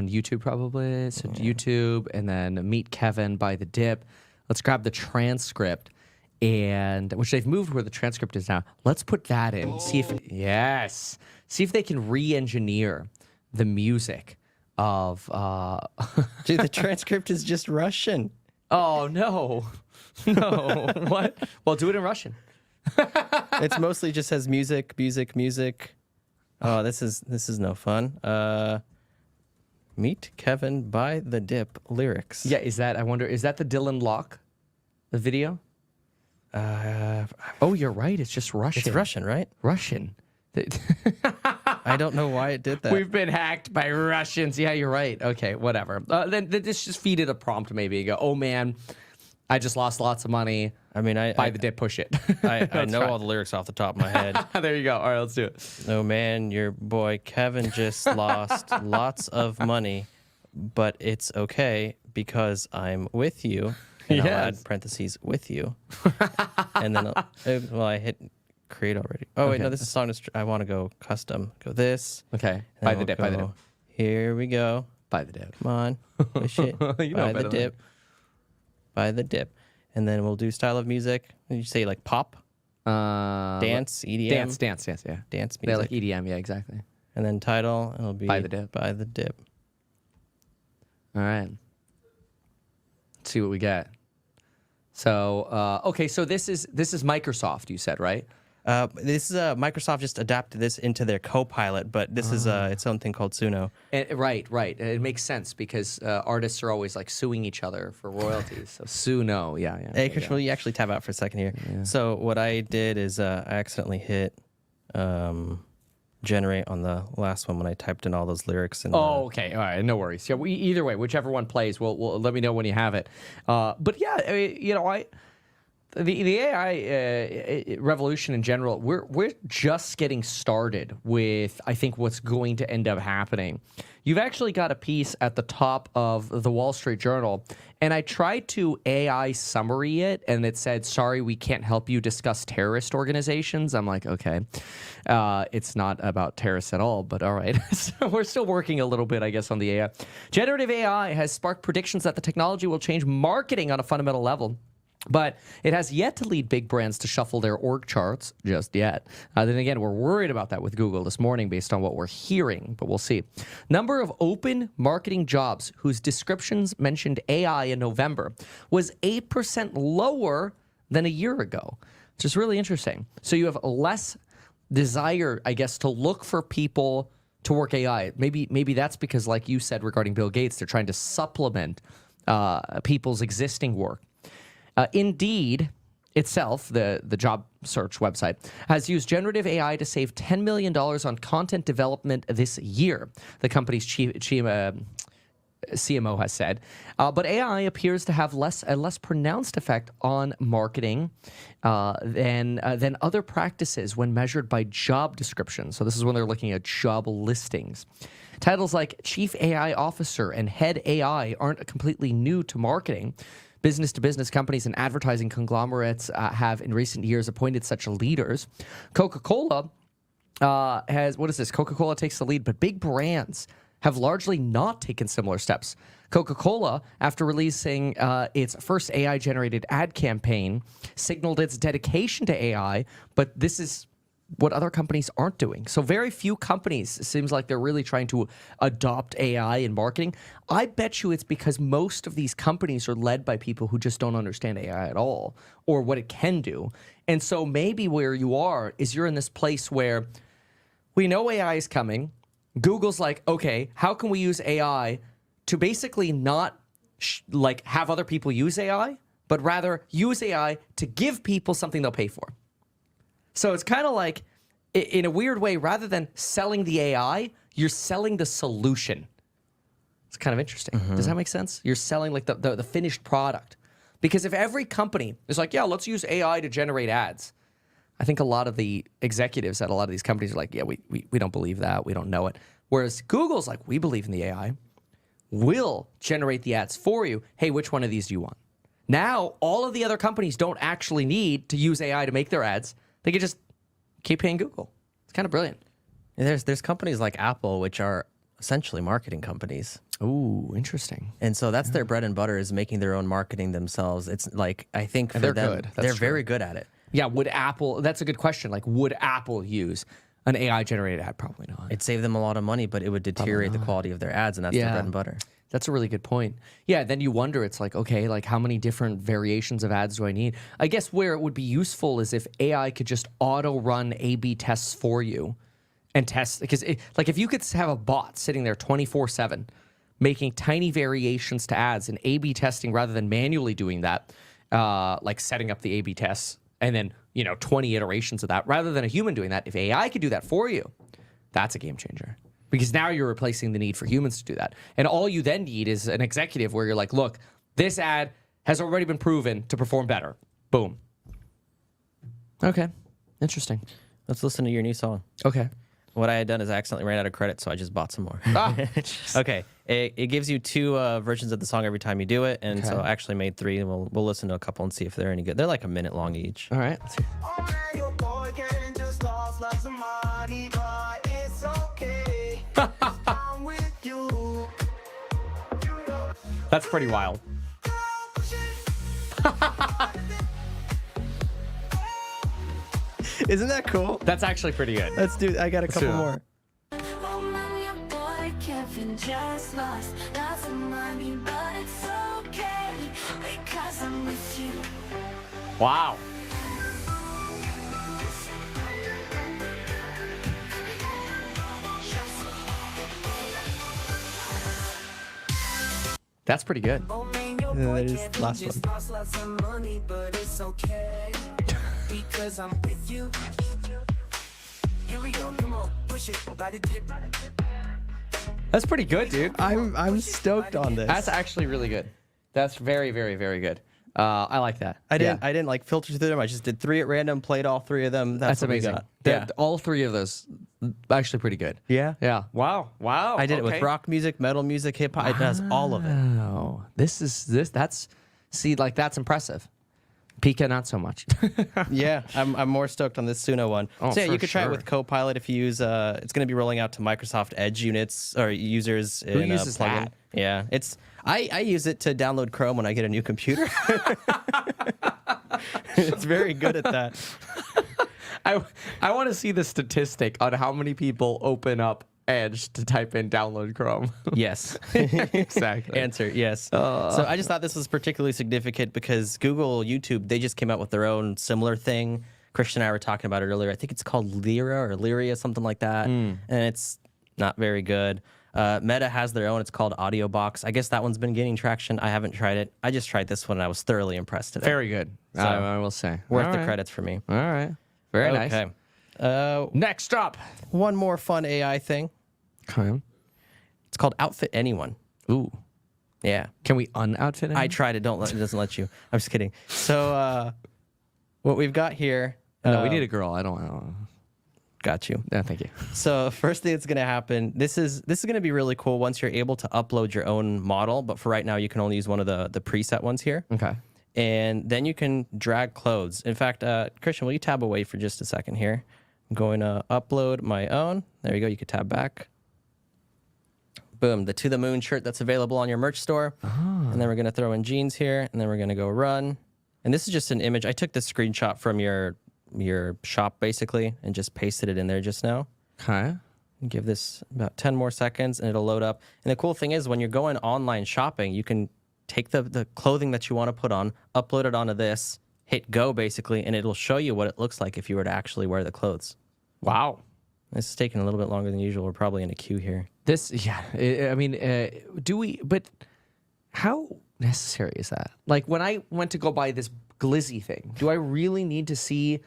YouTube probably. So YouTube, and then Meet Kevin Buy the Dip. Let's grab the transcript, and which they've moved where the transcript is now. Let's put that in. See if they can re-engineer the music of. Dude, the transcript is just Russian. Oh no, no! What? Well, do it in Russian. It's mostly just says music, music, music. Oh, this is no fun. Meet Kevin Buy the Dip lyrics. Yeah, is that the Dylan Locke, the video? Oh, you're right. It's just Russian. It's Russian, right? Russian. I don't know why it did that. We've been hacked by Russians. Yeah, you're right. Okay, whatever. Then this just feed it a prompt maybe and go, oh man, I just lost lots of money. I mean, Buy the Dip, push it. I know all the lyrics off the top of my head. There you go. All right, let's do it. Oh man, your boy Kevin just lost lots of money, but it's okay because I'm with you. And I'll add parentheses with you. And then, I hit create already. Oh wait, no, this is song. I want to go custom. Go this. Okay. Buy the Dip. Buy the Dip. Here we go. Buy the Dip. Come on. Push it. You know Buy better the than dip. Buy the dip. And then we'll do style of music. Did you say like pop? Dance, EDM? Dance, yeah. Dance music. They're like EDM, yeah, exactly. And then title, it'll be Buy the Dip. Buy the Dip. All right. Let's see what we get. So, okay, so this is Microsoft, you said, right? This is Microsoft just adapted this into their Copilot, but this is its own thing called Suno. Right. It makes sense because artists are always like suing each other for royalties. So Suno, yeah. Hey, will you actually tab out for a second here? Yeah. So what I did is I accidentally hit generate on the last one when I typed in all those lyrics. And, okay. All right. No worries. Yeah. Either way, whichever one plays, we'll let me know when you have it. But yeah, I mean, the AI revolution in general, we're just getting started with, I think, what's going to end up happening. You've actually got a piece at the top of the Wall Street Journal, and I tried to AI summary it, and it said, sorry, we can't help you discuss terrorist organizations. I'm like, okay, it's not about terrorists at all, but all right. So we're still working a little bit, I guess, on the AI. Generative AI has sparked predictions that the technology will change marketing on a fundamental level. But it has yet to lead big brands to shuffle their org charts just yet. Then again, we're worried about that with Google this morning based on what we're hearing, but we'll see. Number of open marketing jobs whose descriptions mentioned AI in November was 8% lower than a year ago, which is really interesting. So you have less desire, I guess, to look for people to work AI. Maybe that's because, like you said regarding Bill Gates, they're trying to supplement people's existing work. Indeed itself, the job search website, has used generative AI to save $10 million on content development this year, the company's CMO has said. But AI appears to have a less pronounced effect on marketing than other practices when measured by job descriptions. So this is when they're looking at job listings. Titles like Chief AI Officer and Head AI aren't completely new to marketing. Business-to-business companies and advertising conglomerates have in recent years appointed such leaders. Coca-Cola has, what is this? Coca-Cola takes the lead, but big brands have largely not taken similar steps. Coca-Cola, after releasing its first AI-generated ad campaign, signaled its dedication to AI, but this is what other companies aren't doing. So very few companies, it seems like they're really trying to adopt AI in marketing. I bet you it's because most of these companies are led by people who just don't understand AI at all or what it can do. And so maybe where you are is you're in this place where we know AI is coming. Google's like, okay, how can we use AI to basically not have other people use AI, but rather use AI to give people something they'll pay for? So it's kind of like, in a weird way, rather than selling the AI, you're selling the solution. It's kind of interesting. Mm-hmm. Does that make sense? You're selling like the finished product. Because if every company is like, yeah, let's use AI to generate ads, I think a lot of the executives at a lot of these companies are like, yeah, we don't believe that. We don't know it. Whereas Google's like, we believe in the AI. We'll generate the ads for you. Hey, which one of these do you want? Now, all of the other companies don't actually need to use AI to make their ads. They could just keep paying Google. It's kind of brilliant. There's companies like Apple, which are essentially marketing companies. Ooh, interesting. And so that's their bread and butter, is making their own marketing themselves. It's like, I think for they're them, good. That's they're true. very good at it. Yeah, would Apple, that's a good question. Like, would Apple use an AI generated ad? Probably not. It'd save them a lot of money, but it would deteriorate the quality of their ads, and that's their bread and butter. That's a really good point. Yeah, then you wonder, it's like, okay, like how many different variations of ads do I need? I guess where it would be useful is if AI could just auto run A/B tests for you and test, because like if you could have a bot sitting there 24/7 making tiny variations to ads and A/B testing rather than manually doing that, like setting up the A/B tests and then, 20 iterations of that rather than a human doing that. If AI could do that for you, that's a game changer. Because now you're replacing the need for humans to do that. And all you then need is an executive where you're like, look, this ad has already been proven to perform better. Boom. Okay. Interesting. Let's listen to your new song. Okay. What I had done is I accidentally ran out of credit, so I just bought some more. Ah. Okay. It gives you 2 versions of the song every time you do it, and so I actually made 3, and we'll listen to a couple and see if they're any good. They're like a minute long each. All right. Let's see. That's pretty wild. Isn't that cool? That's actually pretty good. Let's do. I got a couple do it. more. Wow. That's pretty good. That is last one. That's pretty good, dude. I'm stoked on this. That's actually really good. That's very, very, very good. I like that. I didn't like filter through them. I just did 3 at random, played all 3 of them. That's what we amazing. got. Yeah. All 3 of those actually pretty good. Yeah. Yeah. Wow. Wow. I did it with rock music, metal music, hip hop. It does all of it. Oh, that's impressive. Pika, not so much. Yeah, I'm more stoked on this Suno one. Oh, so yeah, for you could try it sure. with Copilot if you use. It's going to be rolling out to Microsoft Edge units or users. Who uses plugin. that? Yeah, it's. I use it to download Chrome when I get a new computer. It's very good at that. I want to see the statistic on how many people open up Edge to type in download Chrome. Yes. Exactly. Answer, yes. So I just thought this was particularly significant because Google, YouTube, they just came out with their own similar thing. Christian and I were talking about it earlier. I think it's called Lyria, something like that. And it's not very good. Meta has their own. It's called Audio Box. I guess that one's been gaining traction. I haven't tried it. I just tried this one and I was thoroughly impressed today. Very good. So, I will say. Worth All the right. credits for me. All right. Very nice. Okay. Next up. One more fun AI thing. Okay. It's called Outfit Anyone. Ooh. Yeah. Can we unoutfit it? I tried it. It doesn't let you. I'm just kidding. So what we've got here. No, we need a girl. I don't. Got you. No, thank you. So first thing that's going to happen, this is going to be really cool once you're able to upload your own model. But for right now, you can only use one of the preset ones here. Okay. And then you can drag clothes. In fact, Christian, will you tab away for just a second here? I'm going to upload my own. There you go. You can tab back. Boom, the To the Moon shirt that's available on your merch store. And then we're going to throw in jeans here, and then we're going to go run. And this is just an image. I took this screenshot from your shop, basically, and just pasted it in there just now. Okay. Give this about 10 more seconds, and it'll load up. And the cool thing is, when you're going online shopping, you can take the clothing that you want to put on, upload it onto this, hit go, basically, and it'll show you what it looks like if you were to actually wear the clothes. Wow. This is taking a little bit longer than usual. We're probably in a queue here. But how necessary is that? Like when I went to go buy this glizzy thing, do I really need to see,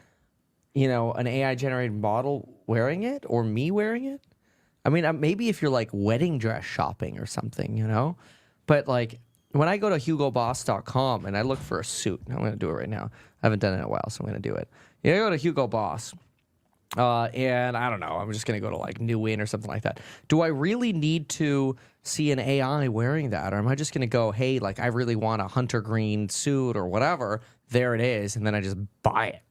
an AI generated model wearing it or me wearing it? I mean, maybe if you're like wedding dress shopping or something, but like when I go to hugoboss.com and I look for a suit, I'm going to do it right now. I haven't done it in a while, so I'm going to do it. I go to Hugo Boss. And I don't know, I'm just going to go to like New In or something like that. Do I really need to see an AI wearing that? Or am I just going to go, hey, like I really want a hunter green suit or whatever. There it is. And then I just buy it.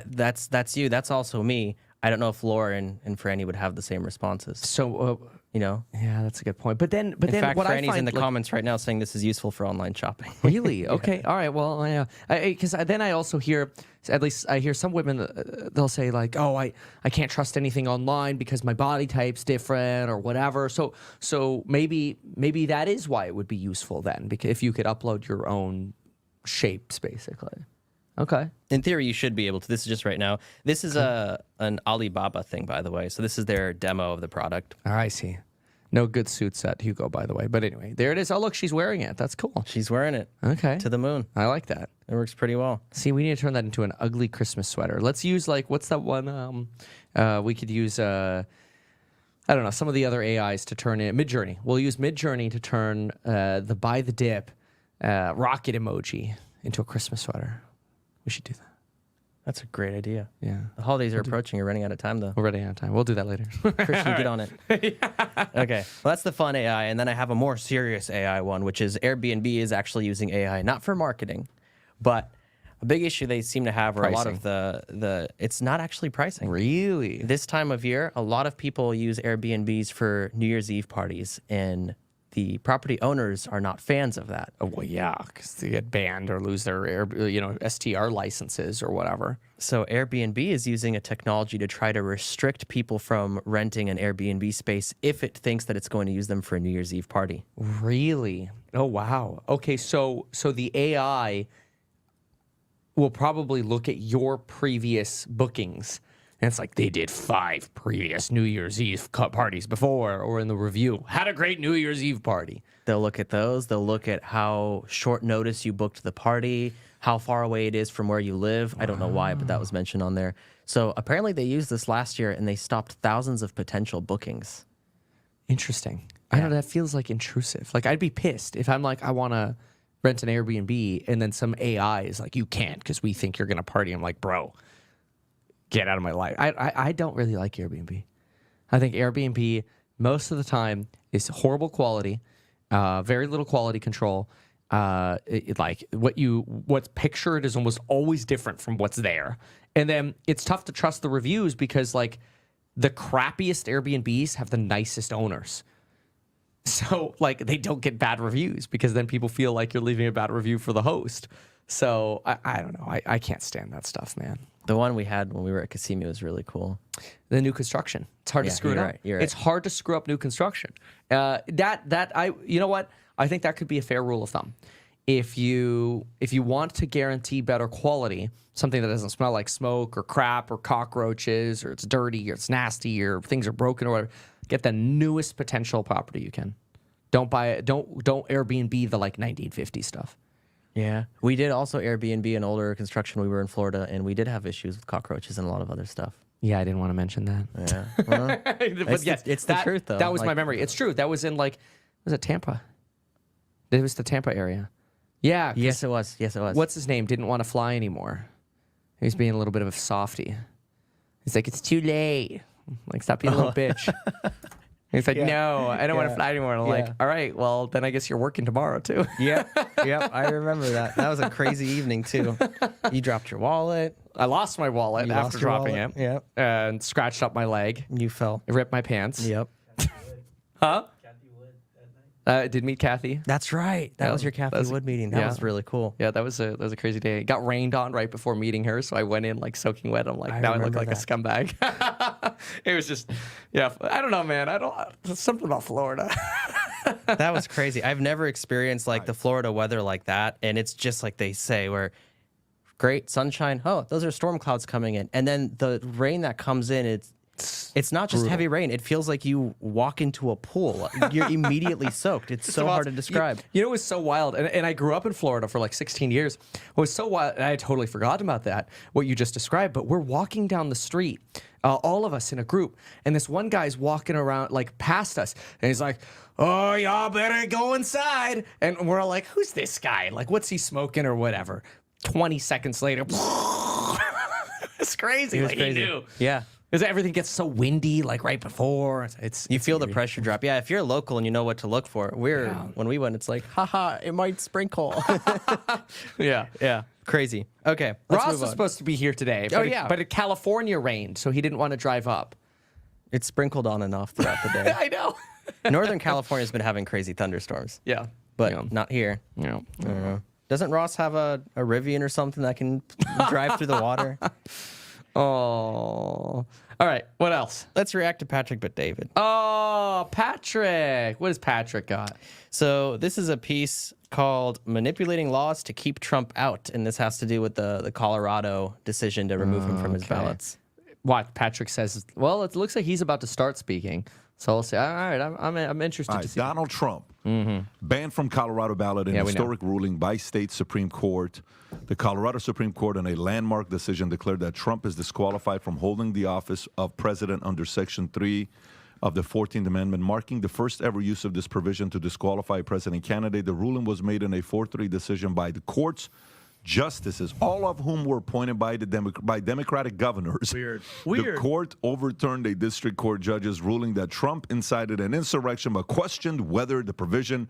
That's you. That's also me. I don't know if Laura and Franny would have the same responses. So, You know, yeah, that's a good point. But then, in fact, what I Franny's find in the like, comments right now saying this is useful for online shopping. Really? Okay. All right. Well, yeah. Because then I also hear, at least I hear some women, they'll say like, oh, I can't trust anything online because my body type's different or whatever. So maybe that is why it would be useful then, because if you could upload your own shapes, basically. Okay. In theory, you should be able to. This is just right now. This is an Alibaba thing, by the way. So this is their demo of the product. Oh, I see. No good suits at Hugo, by the way. But anyway, there it is. Oh, look, she's wearing it. That's cool. She's wearing it Okay. to the moon. I like that. It works pretty well. See, we need to turn that into an ugly Christmas sweater. Let's use like, what's that one? We could use, I don't know, some of the other AIs to turn it. Midjourney. We'll use Midjourney to turn the buy the dip rocket emoji into a Christmas sweater. We should do that. That's a great idea. Yeah. The holidays are approaching. You're running out of time, though. We're running out of time. We'll do that later. Christian, get on it. Okay. Well, that's the fun AI. And then I have a more serious AI one, which is Airbnb is actually using AI, not for marketing, but a big issue they seem to have, or a lot of the it's not actually pricing. Really? This time of year, a lot of people use Airbnbs for New Year's Eve parties, and the property owners are not fans of that. Oh, well, yeah, because they get banned or lose their STR licenses or whatever. So Airbnb is using a technology to try to restrict people from renting an Airbnb space if it thinks that it's going to use them for a New Year's Eve party. Really? Oh, wow. Okay, so the AI will probably look at your previous bookings. And it's like, they did 5 previous New Year's Eve parties before, or in the review, had a great New Year's Eve party. They'll look at those. They'll look at how short notice you booked the party, how far away it is from where you live. I don't know why, but that was mentioned on there. So apparently they used this last year, and they stopped thousands of potential bookings. Interesting. I know, that feels like intrusive. Like, I'd be pissed if I'm like, I want to rent an Airbnb, and then some AI is like, you can't because we think you're going to party. I'm like, bro, get out of my life. I don't really like Airbnb. I think Airbnb most of the time is horrible quality, very little quality control. Like what's pictured is almost always different from what's there. And then it's tough to trust the reviews because like the crappiest Airbnbs have the nicest owners. So like they don't get bad reviews because then people feel like you're leaving a bad review for the host. So I don't know. I can't stand that stuff, man. The one we had when we were at Kissimmee was really cool. The new construction. It's hard to screw it up. You're right. It's hard to screw up new construction. You know what? I think that could be a fair rule of thumb. If you want to guarantee better quality, something that doesn't smell like smoke or crap or cockroaches or it's dirty or it's nasty or things are broken or whatever, get the newest potential property you can. Don't buy it. Don't Airbnb the like 1950 stuff. Yeah. We did also Airbnb an older construction. We were in Florida, and we did have issues with cockroaches and a lot of other stuff. Yeah, I didn't want to mention that. Yeah. Well, But yes, it's the truth, though. That was Like, my memory. It's true. That was in like, was it Tampa? It was the Tampa area. Yeah. 'cause Yes, it was. Yes, it was. What's his name? Didn't want to fly anymore. He was being a little bit of a softie. He's like, it's too late. I'm like, stop being a little bitch. He's like, no, I don't want to fly anymore. And I'm like, all right, well, then I guess you're working tomorrow too. Yep. I remember that. That was a crazy evening, too. You dropped your wallet. I lost my wallet You after lost your dropping wallet. it. Yep. And scratched up my leg. You fell. It ripped my pants. Yep. Huh? Did meet Kathy. That's right. That Yeah, was your Kathy Wood meeting. That yeah. was really cool. Yeah, that was a crazy day. It got rained on right before meeting her, so I went in like soaking wet. I'm like, now I look remember like a scumbag. It was just, yeah. I don't know, man. There's something about Florida. That was crazy. I've never experienced like the Florida weather like that. And it's just like they say, where great sunshine. Oh, those are storm clouds coming in. And then the rain that comes in, it's not just heavy rain. It feels like you walk into a pool. You're immediately soaked. It's so hard to describe. You know, it was so wild. And I grew up in Florida for like 16 years. It was so wild. And I had totally forgotten about that, what you just described. But we're walking down the street, all of us in a group. And this one guy's walking around, like past us. And he's like, oh, y'all better go inside. And we're all like, who's this guy? Like, what's he smoking or whatever? 20 seconds later, it's crazy. It was Like, crazy. he knew. Yeah. Because everything gets so windy, like right before. You feel the eerie. pressure drop. Yeah, if you're local and you know what to look for. When we went, it's like, haha, it might sprinkle. Yeah. yeah, crazy. Okay, let's Ross move was on. supposed to be here today. Oh, But yeah. But California rained, so he didn't want to drive up. It sprinkled on and off throughout the day. I know. Northern California's been having crazy thunderstorms, Yeah. but yeah. not here. Yeah. I don't know. Doesn't Ross have a Rivian or something that can drive through the water? Oh. All right. What else? Let's react to Patrick but David. Oh, Patrick. What has Patrick got? So this is a piece called "Manipulating Laws to Keep Trump Out," and this has to do with the Colorado decision to remove him from his ballots. What Patrick says. Well, it looks like he's about to start speaking. So we'll see. All right. I'm interested All to right, see. Donald Trump banned from Colorado ballot in Yeah, a we know. historic ruling by state Supreme Court. The Colorado Supreme Court, in a landmark decision, declared that Trump is disqualified from holding the office of president under Section 3 of the 14th Amendment, marking the first ever use of this provision to disqualify a president candidate. The ruling was made in a 4-3 decision by the court's justices, all of whom were appointed by by Democratic governors. Weird. The court overturned a district court judge's ruling that Trump incited an insurrection, but questioned whether the provision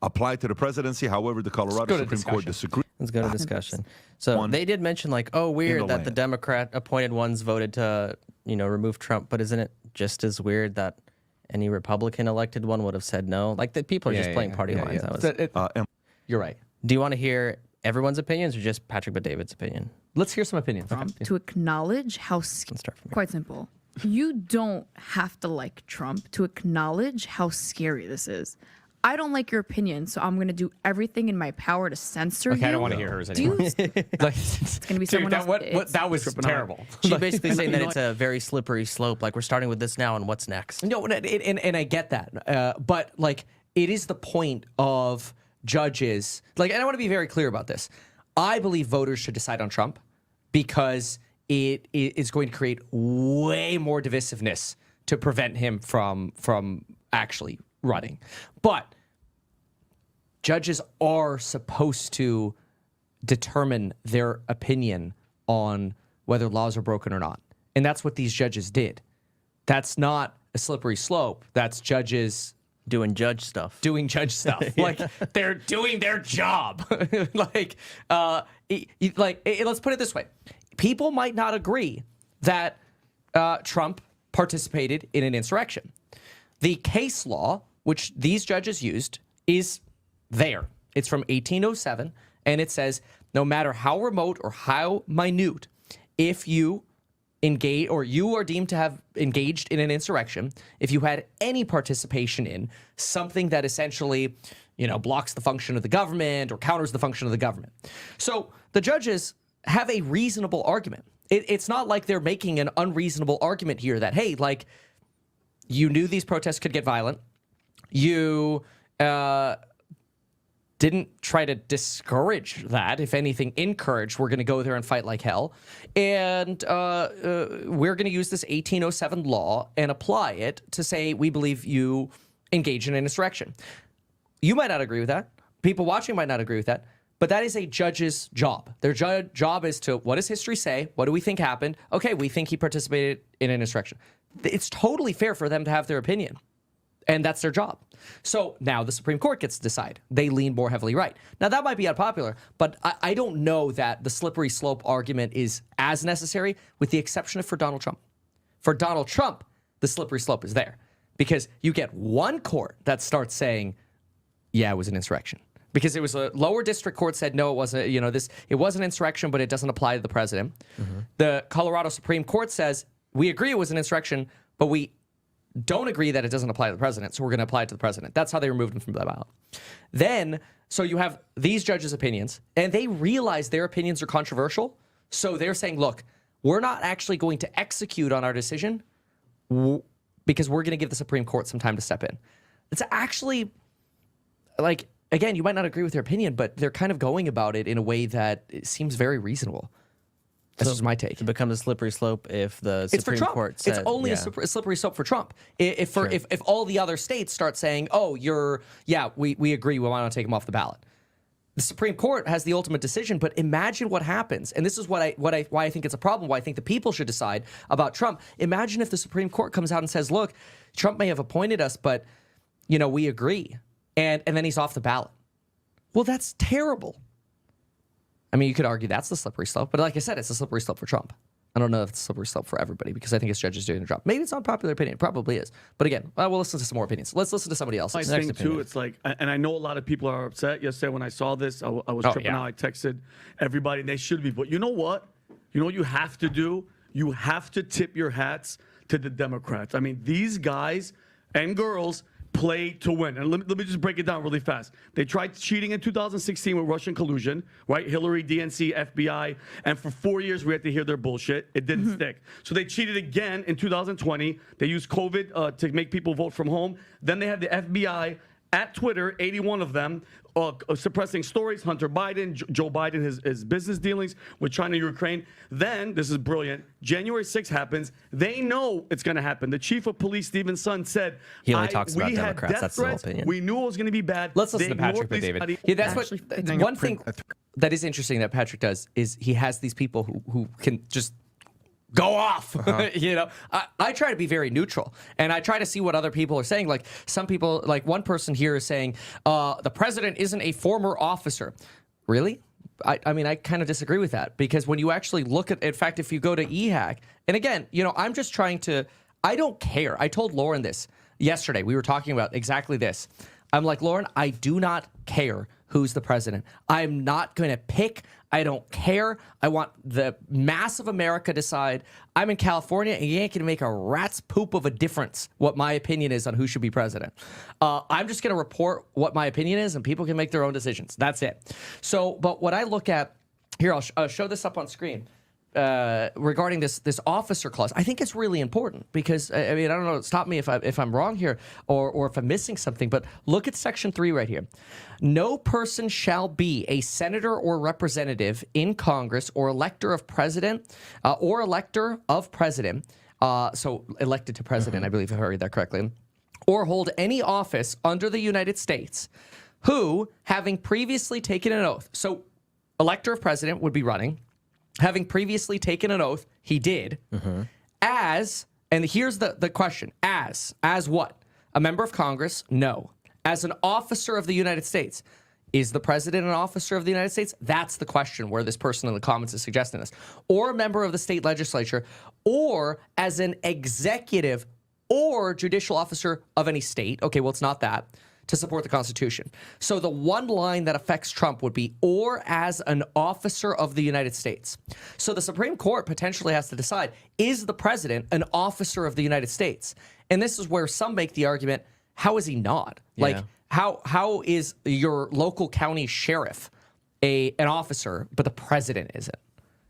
applied to the presidency. However, the Colorado go to Supreme Court discussion. disagreed. Let's go to discussion. So One they did mention like, oh, weird the that the land. Democrat appointed ones voted to, remove Trump, but isn't it just as weird that any Republican elected one would have said no? Like the people are just playing party lines. That was. So And you're right. Do you want to hear everyone's opinions or just Patrick but David's opinion? Let's hear some opinions. Trump to acknowledge how Let's start from here. quite simple. You don't have to like Trump to acknowledge how scary this is. I don't like your opinion, so I'm going to do everything in my power to censor you. Okay, I don't want to hear hers Do you- anymore. It's gonna be someone else. That was terrible. She's basically saying that it's a very slippery slope. Like we're starting with this now, and what's next? No, and I get that, but like it is the point of judges. Like, and I want to be very clear about this. I believe voters should decide on Trump because it is going to create way more divisiveness to prevent him from actually running. But judges are supposed to determine their opinion on whether laws are broken or not. And that's what these judges did. That's not a slippery slope. That's judges Doing judge stuff. doing judge stuff. Like they're doing their job. Let's put it this way. People might not agree that Trump participated in an insurrection. The case law, which these judges used, is there. It's from 1807, and it says no matter how remote or how minute, if you engage or you are deemed to have engaged in an insurrection, if you had any participation in something that essentially, blocks the function of the government or counters the function of the government. So the judges have a reasonable argument. It's not like they're making an unreasonable argument here that, hey, like, you knew these protests could get violent. You didn't try to discourage that. If anything, encouraged. We're going to go there and fight like hell. And we're going to use this 1807 law and apply it to say we believe you engage in an insurrection. You might not agree with that. People watching might not agree with that. But that is a judge's job. Their job is to, what does history say? What do we think happened? Okay, we think he participated in an insurrection. It's totally fair for them to have their opinion. And that's their job. So now the Supreme Court gets to decide. They lean more heavily right. Now, that might be unpopular, but I don't know that the slippery slope argument is as necessary, with the exception of for Donald Trump. For Donald Trump, the slippery slope is there because you get one court that starts saying, yeah, it was an insurrection. Because it was a lower district court said, no, it wasn't, it was an insurrection, but it doesn't apply to the president. Mm-hmm. The Colorado Supreme Court says, we agree it was an insurrection, but we don't agree that it doesn't apply to the president, so we're going to apply it to the president. That's how they removed him from the ballot. Then, so you have these judges' opinions, and they realize their opinions are controversial, so they're saying, look, we're not actually going to execute on our decision because we're going to give the Supreme Court some time to step in. It's actually, like, again, you might not agree with their opinion, but they're kind of going about it in a way that it seems very reasonable. That's just my take. It becomes a slippery slope if the It's for Supreme Trump. Court says... It's only a slippery slope for Trump. If all the other states start saying, "Oh, we agree, we want to take him off the ballot," the Supreme Court has the ultimate decision, but imagine what happens. And this is why I think it's a problem, why I think the people should decide about Trump. Imagine if the Supreme Court comes out and says, look, Trump may have appointed us, but, we agree. And then he's off the ballot. Well, that's terrible. I mean, you could argue that's the slippery slope, but like I said, it's a slippery slope for Trump. I don't know if it's a slippery slope for everybody because I think his judge is doing a job. Maybe it's not popular opinion. It probably is. But again, we'll listen to some more opinions. Let's listen to somebody else. I think too, it's like, and I know a lot of people are upset. Yesterday when I saw this, I was tripping out. I texted everybody, and they should be. But you know what? You know what you have to do? You have to tip your hats to the Democrats. I mean, these guys and girls play to win. And let me just break it down really fast. They tried cheating in 2016 with Russian collusion, right? Hillary, DNC, FBI. And for 4 years, we had to hear their bullshit. It didn't stick. So they cheated again in 2020. They used COVID to make people vote from home. Then they had the FBI at Twitter, 81 of them, suppressing stories, Hunter Biden, Joe Biden, his business dealings with China, Ukraine. Then, this is brilliant, January 6th happens. They know it's going to happen. The chief of police, Stephen Sun, said, he only talks about Democrats. That's the whole opinion. We knew it was going to be bad. Let's listen to Patrick, David. Yeah, that's one thing that is interesting that Patrick does is he has these people who can just go off. I try to be very neutral, and I try to see what other people are saying. Like some people, like one person here is saying, the president isn't a former officer. Really? I mean, I kind of disagree with that because when you actually look at, in fact, if you go to EHAC, and again, I'm just trying to, I don't care. I told Lauren this yesterday. We were talking about exactly this. I'm like, Lauren, I do not care who's the president. I'm not going to pick. I don't care. I want the mass of America decide. I'm in California, and you ain't going to make a rat's poop of a difference what my opinion is on who should be president. I'm just going to report what my opinion is, and people can make their own decisions. That's it. So, but what I look at here, I'll show this up on screen. Regarding this officer clause, I think it's really important because I mean I don't know. Stop me if I'm wrong here or if I'm missing something. But look at Section 3 right here. No person shall be a senator or representative in Congress or elector of president or elector of president. So elected to president, I believe if I heard that correctly, or hold any office under the United States, who having previously taken an oath. So elector of president would be running. Having previously taken an oath, he did, as, and here's the question, as what? A member of Congress? No. As an officer of the United States. Is the president an officer of the United States? That's the question where this person in the comments is suggesting this. Or a member of the state legislature, or as an executive or judicial officer of any state. Okay, well, it's not that. To support the Constitution. So the one line that affects Trump would be, or as an officer of the United States. So the Supreme Court potentially has to decide, is the president an officer of the United States? And this is where some make the argument, how is he not? Yeah. Like, how is your local county sheriff an officer, but the president isn't?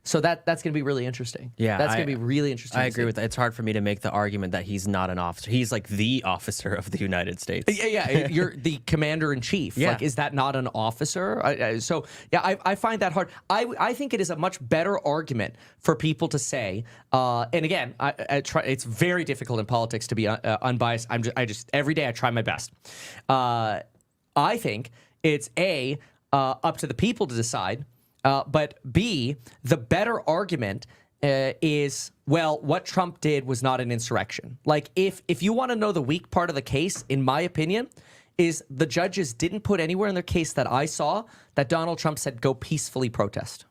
So that's going to be really interesting. Yeah, that's going to be really interesting. I agree with that. It's hard for me to make the argument that he's not an officer. He's like the officer of the United States. Yeah. You're the commander in chief. Yeah. Like, is that not an officer? I find that hard. I think it is a much better argument for people to say. And again, it's very difficult in politics to be unbiased. I just every day I try my best. I think it's up to the people to decide. But B, the better argument is, well, what Trump did was not an insurrection. Like, if you want to know the weak part of the case, in my opinion, is the judges didn't put anywhere in their case that I saw that Donald Trump said, go peacefully protest.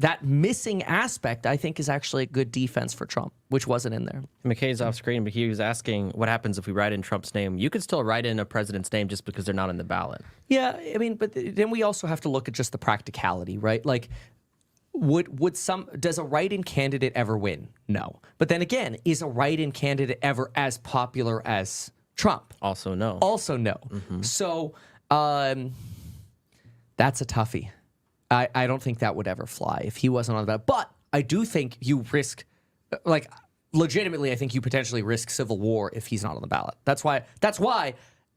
That missing aspect, I think, is actually a good defense for Trump, which wasn't in there. McKay's off screen, but he was asking what happens if we write in Trump's name. You could still write in a president's name just because they're not in the ballot. Yeah, I mean, but then we also have to look at just the practicality, right? Like, does a write-in candidate ever win? No. But then again, is a write-in candidate ever as popular as Trump? Also no. Also no. So that's a toughie. I don't think that would ever fly if he wasn't on the ballot. But I do think you risk, like, legitimately, I think you potentially risk civil war if he's not on the ballot. That's why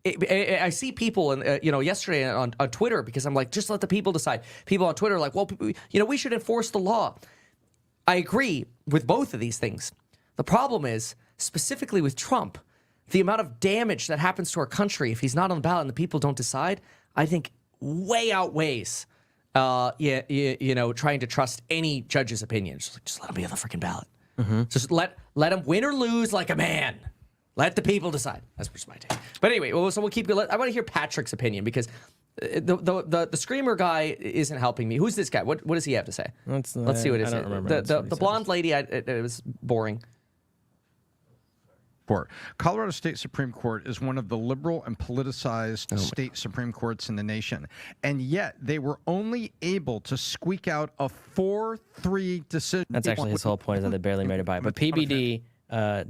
I see people, and yesterday on Twitter, because I'm like, just let the people decide. People on Twitter are like, well, we should enforce the law. I agree with both of these things. The problem is, specifically with Trump, the amount of damage that happens to our country if he's not on the ballot and the people don't decide, I think way outweighs, trying to trust any judge's opinion. Just let him be on the freaking ballot. Just let him win or lose like a man. Let the people decide. That's just my take. But anyway, so we'll keep going. I want to hear Patrick's opinion because the screamer guy isn't helping me. Who's this guy? What does he have to say? Let's see what it is. I don't remember. The blonde lady, it was boring. Colorado State Supreme Court is one of the liberal and politicized state Supreme Courts in the nation. And yet they were only able to squeak out a 4-3 decision. That's actually his whole point, is that they barely made it by. But PBD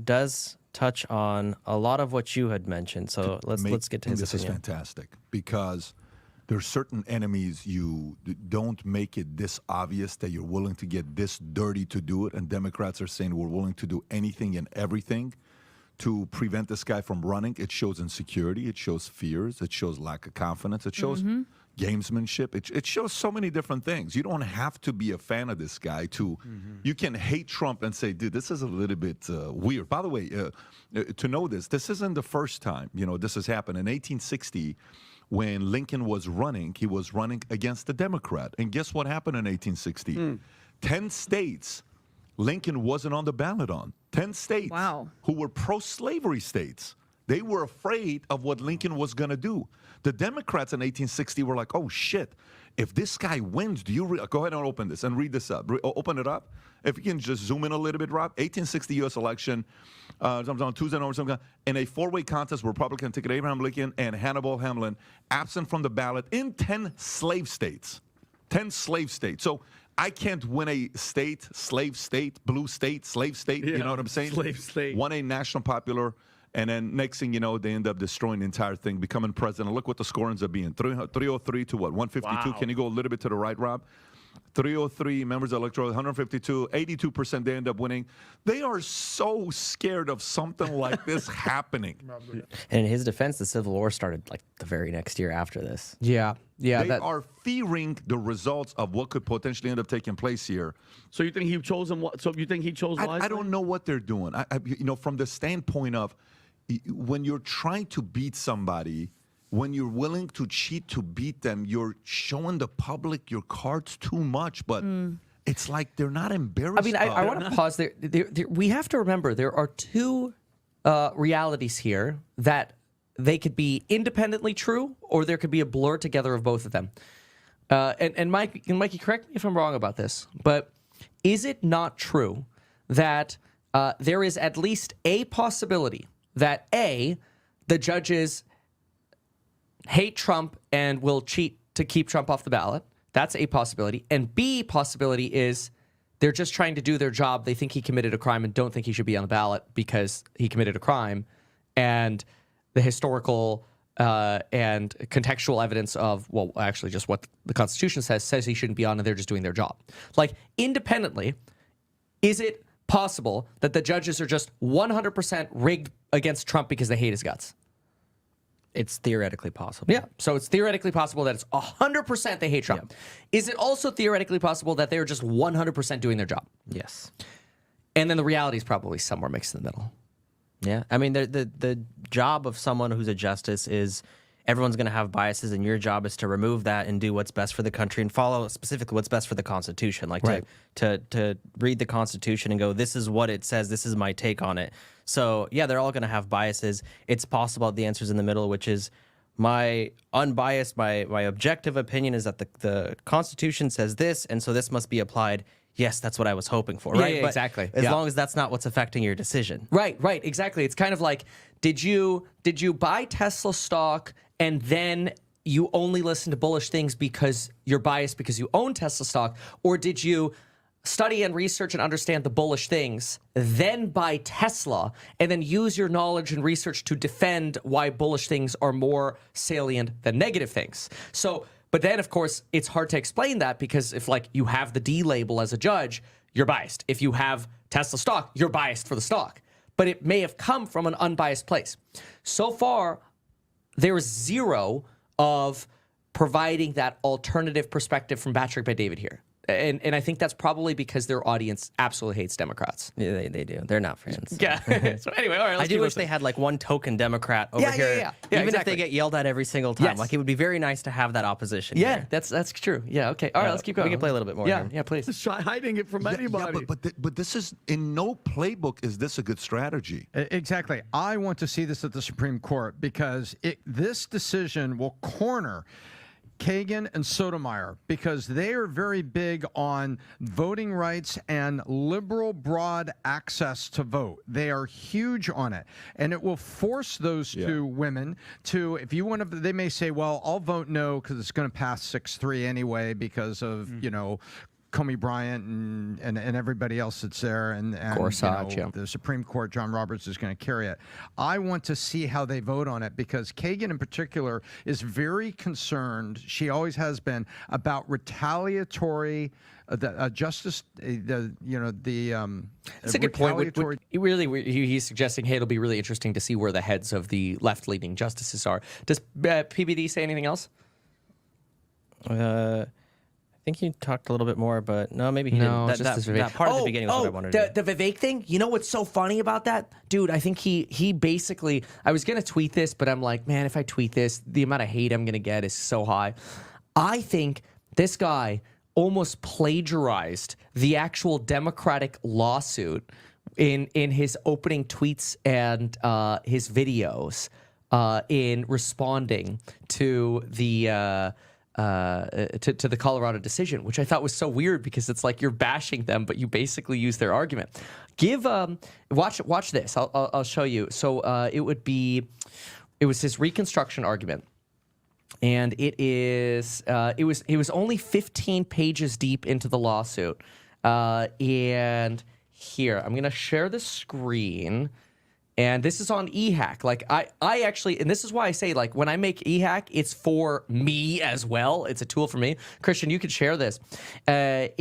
does touch on a lot of what you had mentioned. So let's get to his This opinion. is fantastic because there's certain enemies you don't make it this obvious that you're willing to get this dirty to do it. And Democrats are saying we're willing to do anything and everything to prevent this guy from running. It shows insecurity. It shows fears. It shows lack of confidence. It shows gamesmanship. It shows so many different things. You don't have to be a fan of this guy to. You can hate Trump and say, dude, this is a little bit weird. By the way, to know this isn't the first time this has happened. In 1860, when Lincoln was running, he was running against a Democrat. And guess what happened in 1860? 10 states Lincoln wasn't on the ballot on. 10 states who were pro-slavery states. They were afraid of what Lincoln was going to do. The Democrats in 1860 were like, oh, shit. If this guy wins, do you go ahead and open this and read this up. Open it up. If you can just zoom in a little bit, Rob. 1860 U.S. election, on Tuesday, in a four-way contest, Republican ticket, Abraham Lincoln and Hannibal Hamlin absent from the ballot in 10 slave states. 10 slave states. So I can't win a state, slave state, blue state, slave state. You know what I'm saying? Slave state. Won a national popular, and then next thing you know, they end up destroying the entire thing, becoming president. Look what the score ends up being. 303 to what? 152. Wow. Can you go a little bit to the right, Rob? 303 members of the electoral, 152, 82% they end up winning. They are so scared of something like this happening. And in his defense, the Civil War started like the very next year after this. Yeah. They are fearing the results of what could potentially end up taking place here. So you think he chose him? So you think he chose wisely? I don't know what they're doing. From the standpoint of when you're trying to beat somebody, when you're willing to cheat to beat them, you're showing the public your cards too much. But it's like they're not embarrassed. I mean, I want to pause there. We have to remember there are two realities here that they could be independently true, or there could be a blur together of both of them. And Mikey, correct me if I'm wrong about this, but is it not true that there is at least a possibility that A, the judges hate Trump and will cheat to keep Trump off the ballot? That's a possibility. And B possibility is they're just trying to do their job. They think he committed a crime and don't think he should be on the ballot because he committed a crime. And the historical and contextual evidence of, well, actually just what the Constitution says he shouldn't be on, and they're just doing their job. Like, independently, is it possible that the judges are just 100% rigged against Trump because they hate his guts? It's theoretically possible. Yeah. So it's theoretically possible that it's 100% they hate Trump. Yeah. Is it also theoretically possible that they're just 100% doing their job? Yes. And then the reality is probably somewhere mixed in the middle. Yeah. I mean, the job of someone who's a justice is everyone's going to have biases, and your job is to remove that and do what's best for the country and follow specifically what's best for the Constitution. Like to read the Constitution and go, this is what it says, this is my take on it. So, yeah, they're all going to have biases. It's possible the answer's in the middle, which is my unbiased, my objective opinion is that the Constitution says this, and so this must be applied. Yes, that's what I was hoping for, right? Yeah, but exactly. As long as that's not what's affecting your decision. Right, exactly. It's kind of like, did you buy Tesla stock and then you only listen to bullish things because you're biased because you own Tesla stock, or did you study and research and understand the bullish things, then buy Tesla, and then use your knowledge and research to defend why bullish things are more salient than negative things? So, but then, of course, it's hard to explain that because if, like, you have the D label as a judge, you're biased. If you have Tesla stock, you're biased for the stock. But it may have come from an unbiased place. So far, there is zero of providing that alternative perspective from Patrick Bet David here. And I think that's probably because their audience absolutely hates Democrats. Yeah, they do. They're not fans. Yeah. So anyway, all right. I do wish they had like one token Democrat over here. Yeah, Even if exactly. they get yelled at every single time. Yes. Like it would be very nice to have that opposition. Yeah, here. that's true. Yeah. Okay. All right. Let's keep going. We can play a little bit more. Yeah. here. Yeah. Please. Just try hiding it from anybody. But this is in no playbook is this a good strategy. Exactly. I want to see this at the Supreme Court because this decision will corner Kagan and Sotomayor because they are very big on voting rights and liberal broad access to vote. They are huge on it. And it will force those two women to, if you want to, they may say, well, I'll vote no because it's going to pass 6-3 anyway because of, Comey Bryant and everybody else that's there, and Gorsuch, the Supreme Court, John Roberts is going to carry it. I want to see how they vote on it because Kagan, in particular, is very concerned. She always has been about retaliatory justice. It's a good point. He's suggesting, hey, it'll be really interesting to see where the heads of the left-leaning justices are. Does PBD say anything else? I think he talked a little bit more, but no, maybe he didn't. That part at the beginning was what I wanted to do. The Vivek thing? You know what's so funny about that? Dude, I think he basically, I was going to tweet this, but I'm like, man, if I tweet this, the amount of hate I'm going to get is so high. I think this guy almost plagiarized the actual Democratic lawsuit in his opening tweets and his videos in responding to the... to the Colorado decision, which I thought was so weird because it's like you're bashing them, but you basically use their argument. Watch this. I'll show you. So it was his Reconstruction argument, and it was only 15 pages deep into the lawsuit, and here I'm gonna share the screen. And this is on eHack. Like I actually, and this is why I say, like, when I make eHack, it's for me as well. It's a tool for me. Christian, you could share this. Whenever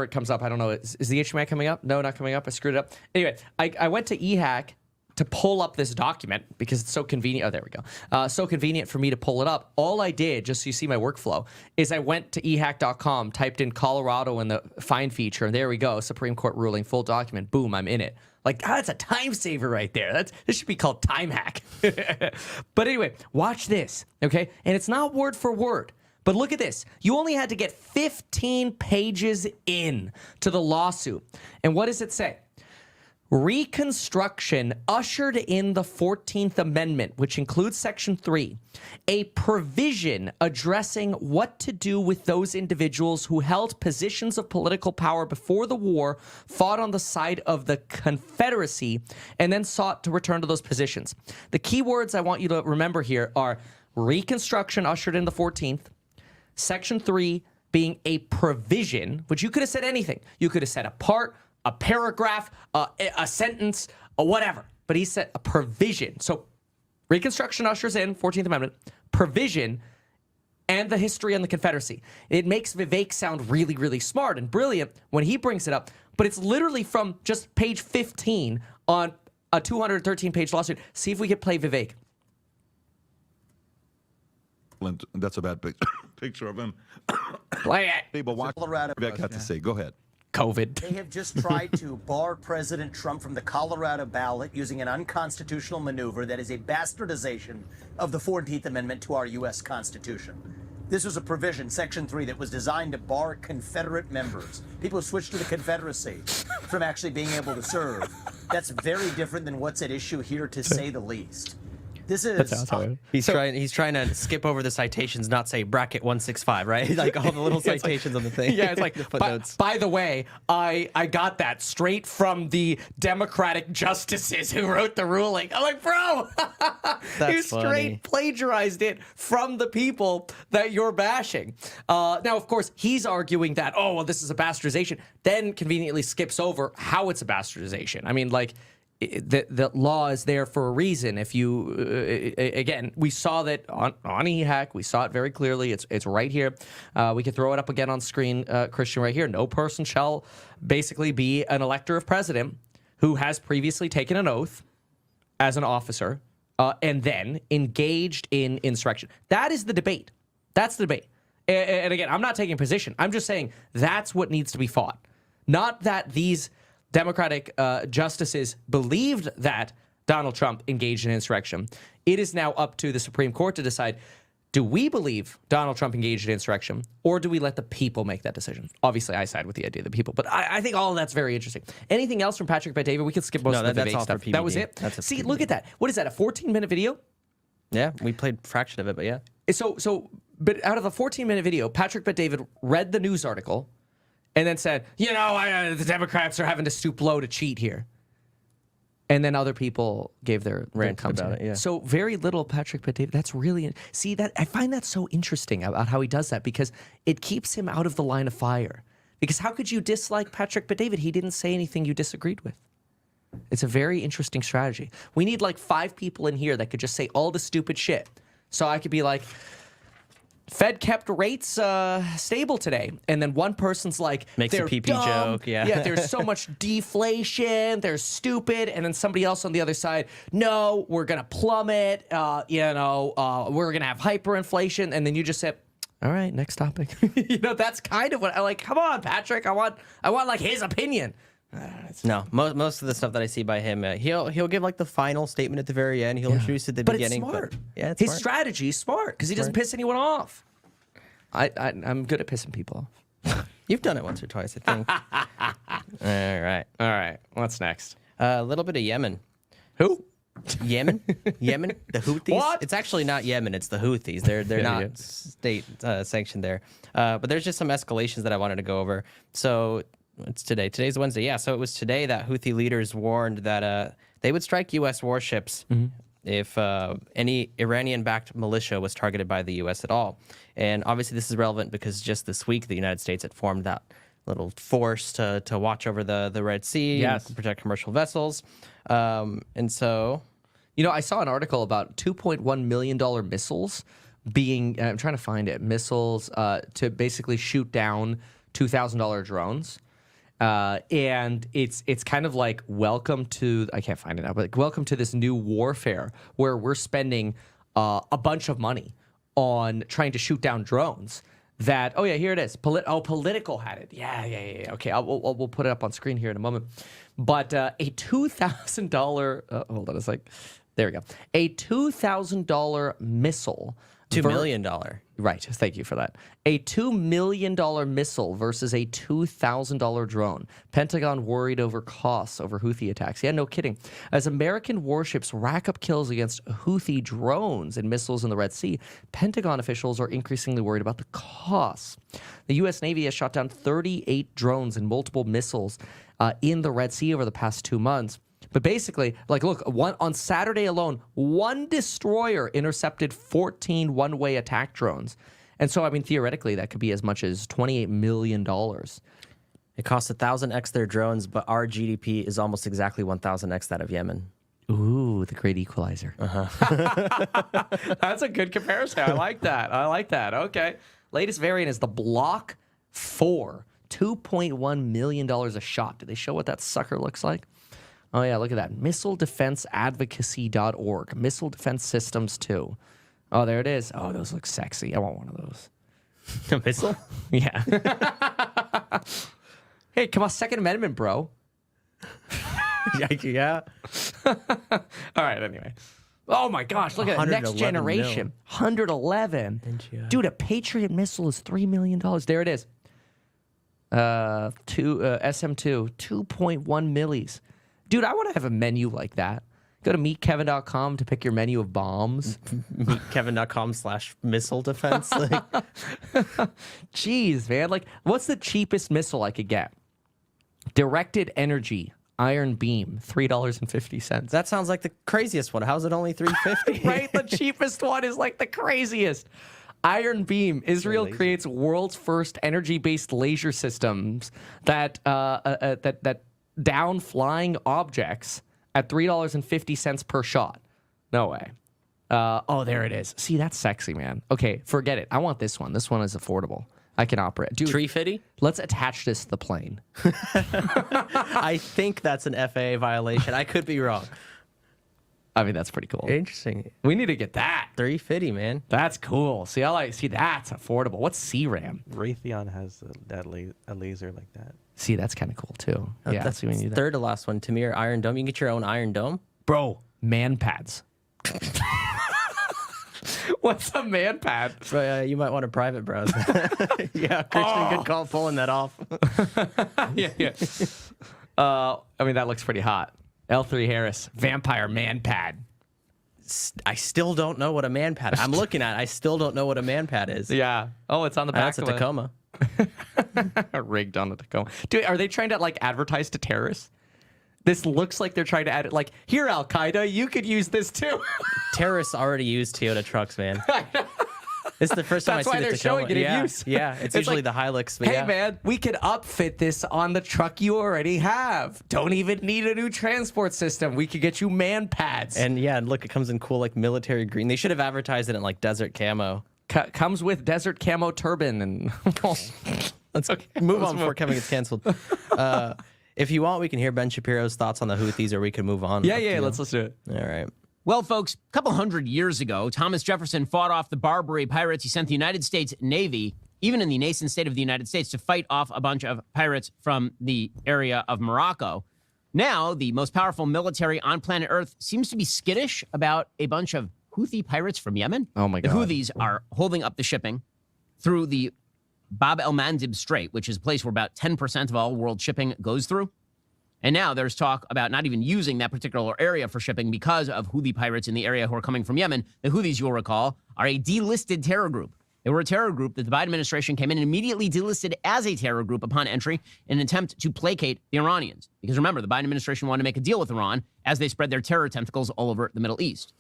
it comes up, I don't know. Is the HMI coming up? No, not coming up. I screwed it up. Anyway, I went to eHack to pull up this document because it's so convenient. Oh, there we go. So convenient for me to pull it up. All I did, just so you see my workflow, is I went to eHack.com, typed in Colorado in the find feature, and there we go. Supreme Court ruling, full document. Boom, I'm in it. Like, that's a time saver right there. This should be called Time Hack. But anyway, watch this, okay? And it's not word for word. But look at this. You only had to get 15 pages in to the lawsuit. And what does it say? Reconstruction ushered in the 14th Amendment, which includes Section 3, a provision addressing what to do with those individuals who held positions of political power before the war, fought on the side of the Confederacy, and then sought to return to those positions. The key words I want you to remember here are Reconstruction ushered in the 14th, Section 3 being a provision, which you could have said anything. You could have said a part, a paragraph, a sentence, or whatever. But he said a provision. So Reconstruction ushers in, 14th Amendment, provision, and the history on the Confederacy. It makes Vivek sound really, really smart and brilliant when he brings it up. But it's literally from just page 15 on a 213-page lawsuit. See if we can play Vivek. That's a bad picture of him. Play it. People watch what Vivek had to say. Go ahead. COVID. They have just tried to bar President Trump from the Colorado ballot using an unconstitutional maneuver that is a bastardization of the 14th Amendment to our U.S. Constitution. This was a provision, Section 3, that was designed to bar Confederate members, people who switched to the Confederacy, from actually being able to serve. That's very different than what's at issue here, to say the least. This is he's trying to skip over the citations, not say bracket 165, right? Like all the little citations on the thing. Yeah, it's like footnotes. By the way, I got that straight from the Democratic justices who wrote the ruling. I'm like, bro, you straight plagiarized it from the people that you're bashing. Now, of course, he's arguing that, oh, well, this is a bastardization. Then conveniently skips over how it's a bastardization. I mean, like, the law is there for a reason. If you, again, we saw that on eHack, we saw it very clearly. It's right here. We can throw it up again on screen, Christian, right here. No person shall basically be an elector of president who has previously taken an oath as an officer and then engaged in insurrection. That is the debate. That's the debate. And again, I'm not taking a position. I'm just saying that's what needs to be fought. Not that these Democratic justices believed that Donald Trump engaged in insurrection. It is now up to the Supreme Court to decide, do we believe Donald Trump engaged in insurrection, or do we let the people make that decision? Obviously, I side with the idea of the people, but I think all of that's very interesting. Anything else from Patrick Bet-David? We can skip most of the that's debate all stuff. for PBD. That was it? See, look at that. What is that, a 14-minute video? Yeah, we played a fraction of it, but yeah. But out of a 14-minute video, Patrick Bet-David read the news article and then said, the Democrats are having to stoop low to cheat here. And then other people gave their rant about it. Yeah. So very little Patrick Bet-David. That's really I find that so interesting about how he does that, because it keeps him out of the line of fire. Because how could you dislike Patrick Bet-David? He didn't say anything you disagreed with. It's a very interesting strategy. We need like 5 people in here that could just say all the stupid shit. So I could be like, Fed kept rates stable today. And then one person's like, makes a they're PP dumb. joke. Yeah. Yeah, there's so much deflation. They're stupid. And then somebody else on the other side, no, we're going to plummet. We're going to have hyperinflation. And then you just said, all right, next topic. That's kind of what I like. Come on, Patrick. I want like his opinion. No, most of the stuff that I see by him, he'll give like the final statement at the very end. He'll introduce at the beginning. It's smart. But yeah, it's his smart. strategy is smart because he doesn't piss anyone off. I'm good at pissing people off. You've done it once or twice, I think. All right. What's next? A little bit of Yemen. Who? Yemen, the Houthis. What? It's actually not Yemen. It's the Houthis. They're not state sanctioned there. But there's just some escalations that I wanted to go over. So it's today. Today's Wednesday. Yeah. So it was today that Houthi leaders warned that they would strike U.S. warships if any Iranian-backed militia was targeted by the U.S. at all. And obviously this is relevant because just this week the United States had formed that little force to watch over the Red Sea and protect commercial vessels. And so, I saw an article about $2.1 million missiles being, I'm trying to find it, missiles to basically shoot down $2,000 drones. And it's kind of like welcome to, I can't find it now, but like, welcome to this new warfare where we're spending a bunch of money on trying to shoot down drones. That, here it is. Political had it. Yeah. Okay, we'll put it up on screen here in a moment. But a $2,000, hold on a sec. There we go. A $2,000 missile. $2 million. Right, thank you for that. A $2 million missile versus a $2,000 drone. Pentagon worried over costs over Houthi attacks. Yeah, no kidding. As American warships rack up kills against Houthi drones and missiles in the Red Sea, Pentagon officials are increasingly worried about the costs. The U.S. Navy has shot down 38 drones and multiple missiles in the Red Sea over the past 2 months. But basically, on Saturday alone, one destroyer intercepted 14 one-way attack drones. And so, theoretically, that could be as much as $28 million. It costs 1,000x their drones, but our GDP is almost exactly 1,000x that of Yemen. Ooh, the great equalizer. That's a good comparison. I like that. Okay. Latest variant is the Block 4. $2.1 million a shot. Did they show what that sucker looks like? Oh, yeah, look at that. MissileDefenseAdvocacy.org. Missile Defense Systems 2. Oh, there it is. Oh, those look sexy. I want one of those. A missile? Yeah. Hey, come on, Second Amendment, bro. Yeah. All right, anyway. Oh, my gosh, look at that. Next generation. 111. Dude, a Patriot missile is $3 million. There it is. SM2, 2.1 millis. Dude, I want to have a menu like that. Go to meetkevin.com to pick your menu of bombs. Meetkevin.com/missile defense. Jeez, man. What's the cheapest missile I could get? Directed energy, iron beam, $3.50. That sounds like the craziest one. How's it only $3.50? Right? The cheapest one is like the craziest. Iron Beam. Israel creates world's first energy-based laser systems that down flying objects at $3.50 per shot. No way. There it is. See, that's sexy, man. Okay, forget it. I want this one. This one is affordable. I can operate. Dude, Tree fitty? Let's attach this to the plane. I think that's an FAA violation. I could be wrong. I mean, that's pretty cool. Interesting. We need to get that. 350, man. That's cool. See, that's affordable. What's CRAM? Raytheon has a laser like that. See, that's kind of cool too. Yeah, That's see, we need that. third to last one. Tamir, Iron Dome. You can get your own Iron Dome. Bro, man pads. What's a man pad? But, you might want a private browse. Yeah, Christian, good call pulling that off. Yeah. I mean, that looks pretty hot. L3 Harris, vampire man pad. I still don't know what a man pad is. I'm looking at it. I still don't know what a man pad is. Yeah. Oh, it's on the back That's a of Tacoma. Rigged on the Tacoma. Dude, are they trying to like advertise to terrorists? This looks like they're trying to add it. Like, here, Al Qaeda, you could use this too. Terrorists already use Toyota trucks, man. This is the first time That's I see why the they're Tacoma. showing it in use. Yeah, it's usually like, the Hilux. But Hey, yeah. man, we could upfit this on the truck you already have. Don't even need a new transport system. We could get you man pads. And yeah, look, it comes in cool like military green. They should have advertised it in like desert camo. Comes with desert camo turban and. Let's move on before Kevin gets canceled. If you want, we can hear Ben Shapiro's thoughts on the Houthis, or we can move on. Yeah, let's do it. All right. Well, folks, a couple hundred years ago, Thomas Jefferson fought off the Barbary pirates. He sent the United States Navy, even in the nascent state of the United States, to fight off a bunch of pirates from the area of Morocco. Now, the most powerful military on planet Earth seems to be skittish about a bunch of Houthi pirates from Yemen. Oh, my God. The Houthis are holding up the shipping through the Bab el-Mandeb Strait, which is a place where about 10% of all world shipping goes through. And now there's talk about not even using that particular area for shipping because of Houthi pirates in the area who are coming from Yemen. The Houthis, you'll recall, are a delisted terror group. They were a terror group that the Biden administration came in and immediately delisted as a terror group upon entry in an attempt to placate the Iranians. Because remember, the Biden administration wanted to make a deal with Iran as they spread their terror tentacles all over the Middle East.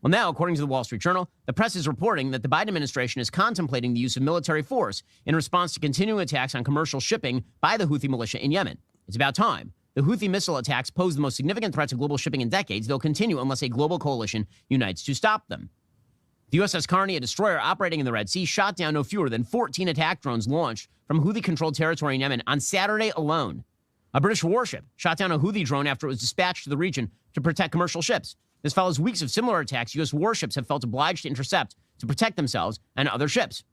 Well, now, according to the Wall Street Journal, the press is reporting that the Biden administration is contemplating the use of military force in response to continuing attacks on commercial shipping by the Houthi militia in Yemen. It's about time. The Houthi missile attacks pose the most significant threat to global shipping in decades. They'll continue unless a global coalition unites to stop them. The USS Carney, a destroyer operating in the Red Sea, shot down no fewer than 14 attack drones launched from Houthi-controlled territory in Yemen on Saturday alone. A British warship shot down a Houthi drone after it was dispatched to the region to protect commercial ships. This follows weeks of similar attacks U.S. warships have felt obliged to intercept to protect themselves and other ships.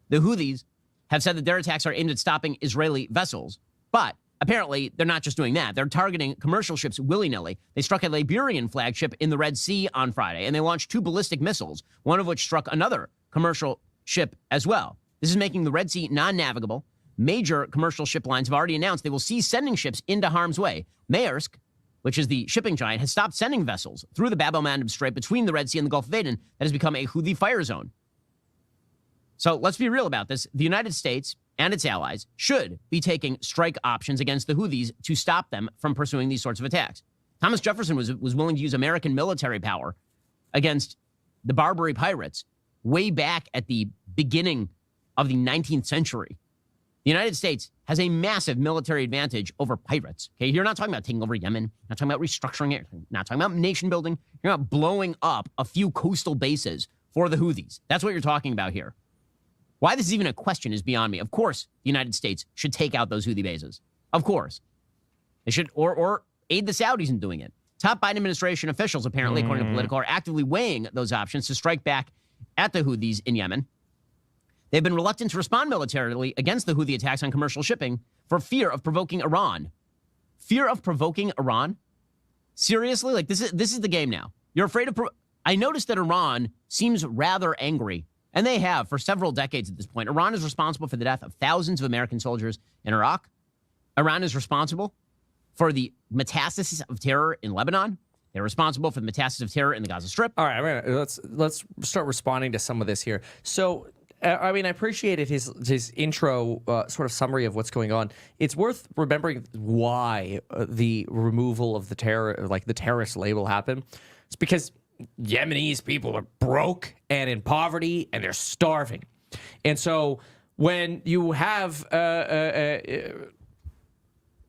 The Houthis have said that their attacks are aimed at stopping Israeli vessels, but apparently, they're not just doing that. They're targeting commercial ships willy-nilly. They struck a Liberian flagship in the Red Sea on Friday, and they launched 2 ballistic missiles, one of which struck another commercial ship as well. This is making the Red Sea non-navigable. Major commercial ship lines have already announced they will cease sending ships into harm's way. Maersk, which is the shipping giant, has stopped sending vessels through the Bab el-Mandeb Strait between the Red Sea and the Gulf of Aden that has become a Houthi fire zone. So let's be real about this. The United States and its allies should be taking strike options against the Houthis to stop them from pursuing these sorts of attacks. Thomas Jefferson was willing to use American military power against the Barbary pirates way back at the beginning of the 19th century. The United States has a massive military advantage over pirates. Okay, you're not talking about taking over Yemen, not talking about restructuring it, not talking about nation building. You're not blowing up a few coastal bases for the Houthis. That's what you're talking about here. Why this is even a question is beyond me. Of course, the United States should take out those Houthi bases. Of course. They should, or aid the Saudis in doing it. Top Biden administration officials, apparently, according to Politico, are actively weighing those options to strike back at the Houthis in Yemen. They've been reluctant to respond militarily against the Houthi attacks on commercial shipping for fear of provoking Iran. Fear of provoking Iran? Seriously? Like, this is the game now. You're afraid of... I noticed that Iran seems rather angry, and they have for several decades at this point. Iran is responsible for the death of thousands of American soldiers in Iraq. Iran is responsible for the metastasis of terror in Lebanon. They're responsible for the metastasis of terror in the Gaza Strip. All right, let's start responding to some of this here. So, I mean, I appreciated his intro sort of summary of what's going on. It's worth remembering why the removal of the terrorist label happened. It's because Yemenis people are broke and in poverty and they're starving. And so when you have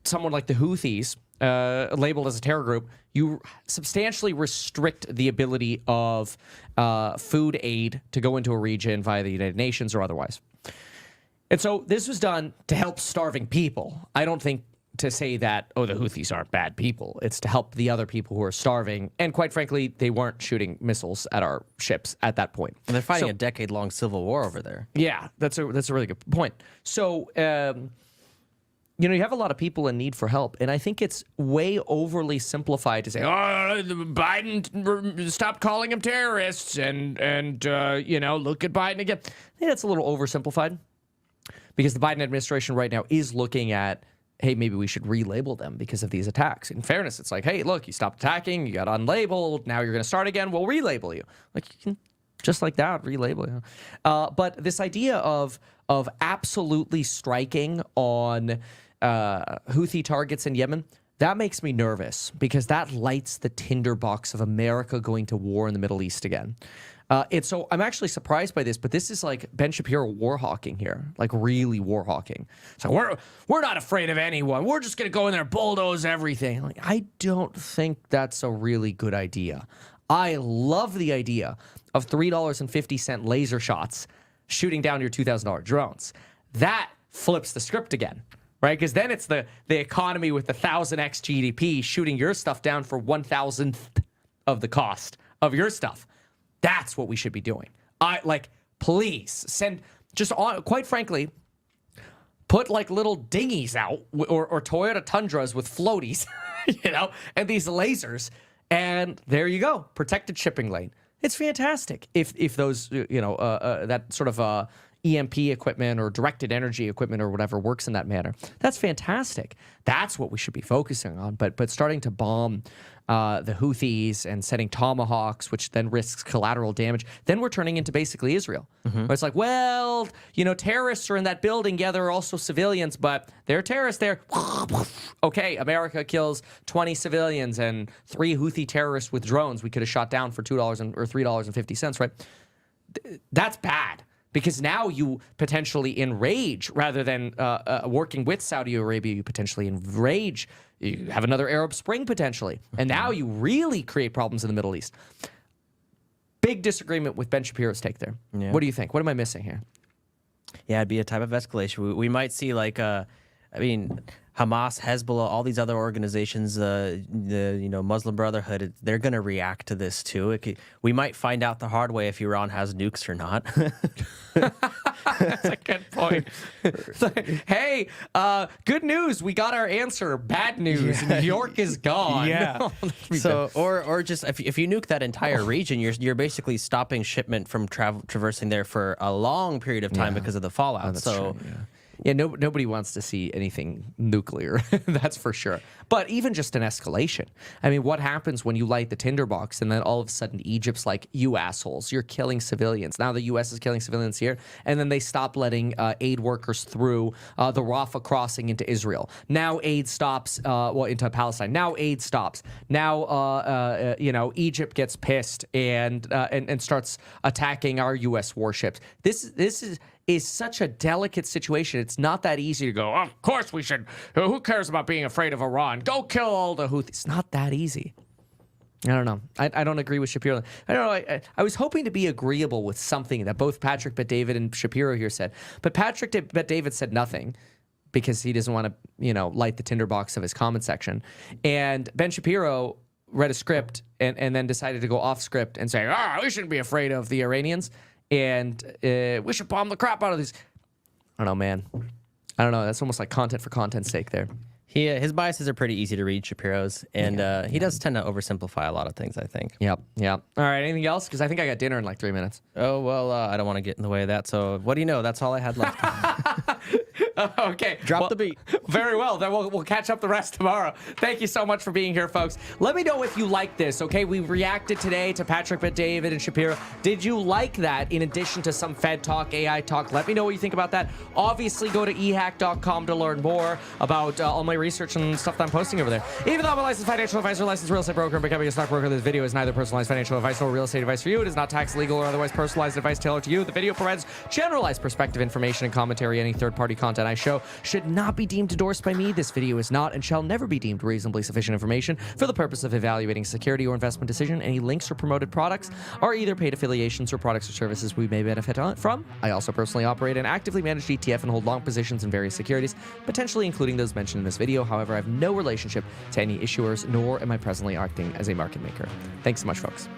someone like the Houthis labeled as a terror group, you substantially restrict the ability of food aid to go into a region via the United Nations or otherwise. And so this was done to help starving people. I don't think to say that, oh, the Houthis aren't bad people. It's to help the other people who are starving. And quite frankly, they weren't shooting missiles at our ships at that point. And they're fighting a decade-long civil war over there. Yeah, that's a really good point. So, you know, you have a lot of people in need for help, and I think it's way overly simplified to say, oh, Biden, stop calling them terrorists, and you know, look at Biden again. I think that's a little oversimplified, because the Biden administration right now is looking at, hey, maybe we should relabel them because of these attacks. In fairness, it's like, hey, look, you stopped attacking, you got unlabeled, now you're going to start again, we'll relabel you. Like, you can, just like that, relabel you. But this idea of absolutely striking on Houthi targets in Yemen, that makes me nervous, because that lights the tinderbox of America going to war in the Middle East again. And so I'm actually surprised by this, but this is like Ben Shapiro war hawking here, like really war hawking. So we're not afraid of anyone. We're just going to go in there and bulldoze everything. Like, I don't think that's a really good idea. I love the idea of $3.50 laser shots shooting down your $2,000 drones. That flips the script again, right? Because then it's the economy with the 1,000x GDP shooting your stuff down for 1,000th of the cost of your stuff. That's what we should be doing. Please send, quite frankly, put like little dinghies out or Toyota Tundras with floaties, you know, and these lasers, and there you go, protected shipping lane. It's fantastic if those, you know, that sort of EMP equipment or directed energy equipment or whatever works in that manner. That's fantastic. That's what we should be focusing on. But starting to bomb the Houthis and setting tomahawks, which then risks collateral damage, then we're turning into basically Israel. Where it's like, well, you know, terrorists are in that building. Yeah, there are also civilians, but they're terrorists there. Okay, America kills 20 civilians and 3 Houthi terrorists with drones we could have shot down for $2 or $3.50, right? That's bad. Because now you potentially enrage, rather than working with Saudi Arabia, you potentially enrage. You have another Arab Spring potentially. And now you really create problems in the Middle East. Big disagreement with Ben Shapiro's take there. Yeah. What do you think? What am I missing here? Yeah, it'd be a type of escalation. We might see like, Hamas, Hezbollah, all these other organizations, the Muslim Brotherhood, they're going to react to this too. We might find out the hard way if Iran has nukes or not. That's a good point. Hey, good news. We got our answer. Bad news. New York is gone. Yeah. So, or just if you nuke that entire region, you're basically stopping shipment from traversing there for a long period of time because of the fallout. Oh, that's true, yeah. Yeah, nobody wants to see anything nuclear, that's for sure. But even just an escalation. I mean, what happens when you light the tinderbox and then all of a sudden Egypt's like, you assholes, you're killing civilians. Now the U.S. is killing civilians here. And then they stop letting aid workers through the Rafah crossing into Israel. Now aid stops, into Palestine. Now aid stops. Now, Egypt gets pissed and starts attacking our U.S. warships. This is such a delicate situation. It's not that easy to go, of course we should. Who cares about being afraid of Iran? Go kill all the Houthis. It's not that easy. I don't know. I don't agree with Shapiro. I don't know. I was hoping to be agreeable with something that both Patrick Bet-David and Shapiro here said. But Patrick Bet-David said nothing because he doesn't want to, light the tinderbox of his comment section. And Ben Shapiro read a script and then decided to go off script and say, we shouldn't be afraid of the Iranians. And we should bomb the crap out of these. I don't know, man. I don't know. That's almost like content for content's sake there. His biases are pretty easy to read, Shapiro's, and he does tend to oversimplify a lot of things, I think. Yep. All right, anything else? Because I think I got dinner in like 3 minutes. Oh, well, I don't want to get in the way of that, so what do you know? That's all I had left. Okay. Drop the beat. Very well. Then we'll catch up the rest tomorrow. Thank you so much for being here, folks. Let me know if you like this, okay? We reacted today to Patrick Bet-David and Shapiro. Did you like that in addition to some Fed talk, AI talk? Let me know what you think about that. Obviously, go to ehack.com to learn more about all my research and stuff that I'm posting over there. Even though I'm a licensed financial advisor, licensed real estate broker, and becoming a stockbroker, this video is neither personalized financial advice nor real estate advice for you. It is not tax, legal, or otherwise personalized advice tailored to you. The video provides generalized perspective, information, and commentary. Any third-party content content I show should not be deemed endorsed by me. This video is not and shall never be deemed reasonably sufficient information for the purpose of evaluating security or investment decision. Any links or promoted products are either paid affiliations or products or services we may benefit from. I also personally operate an actively managed ETF and hold long positions in various securities, potentially including those mentioned in this video. However, I have no relationship to any issuers, nor am I presently acting as a market maker. Thanks so much, folks.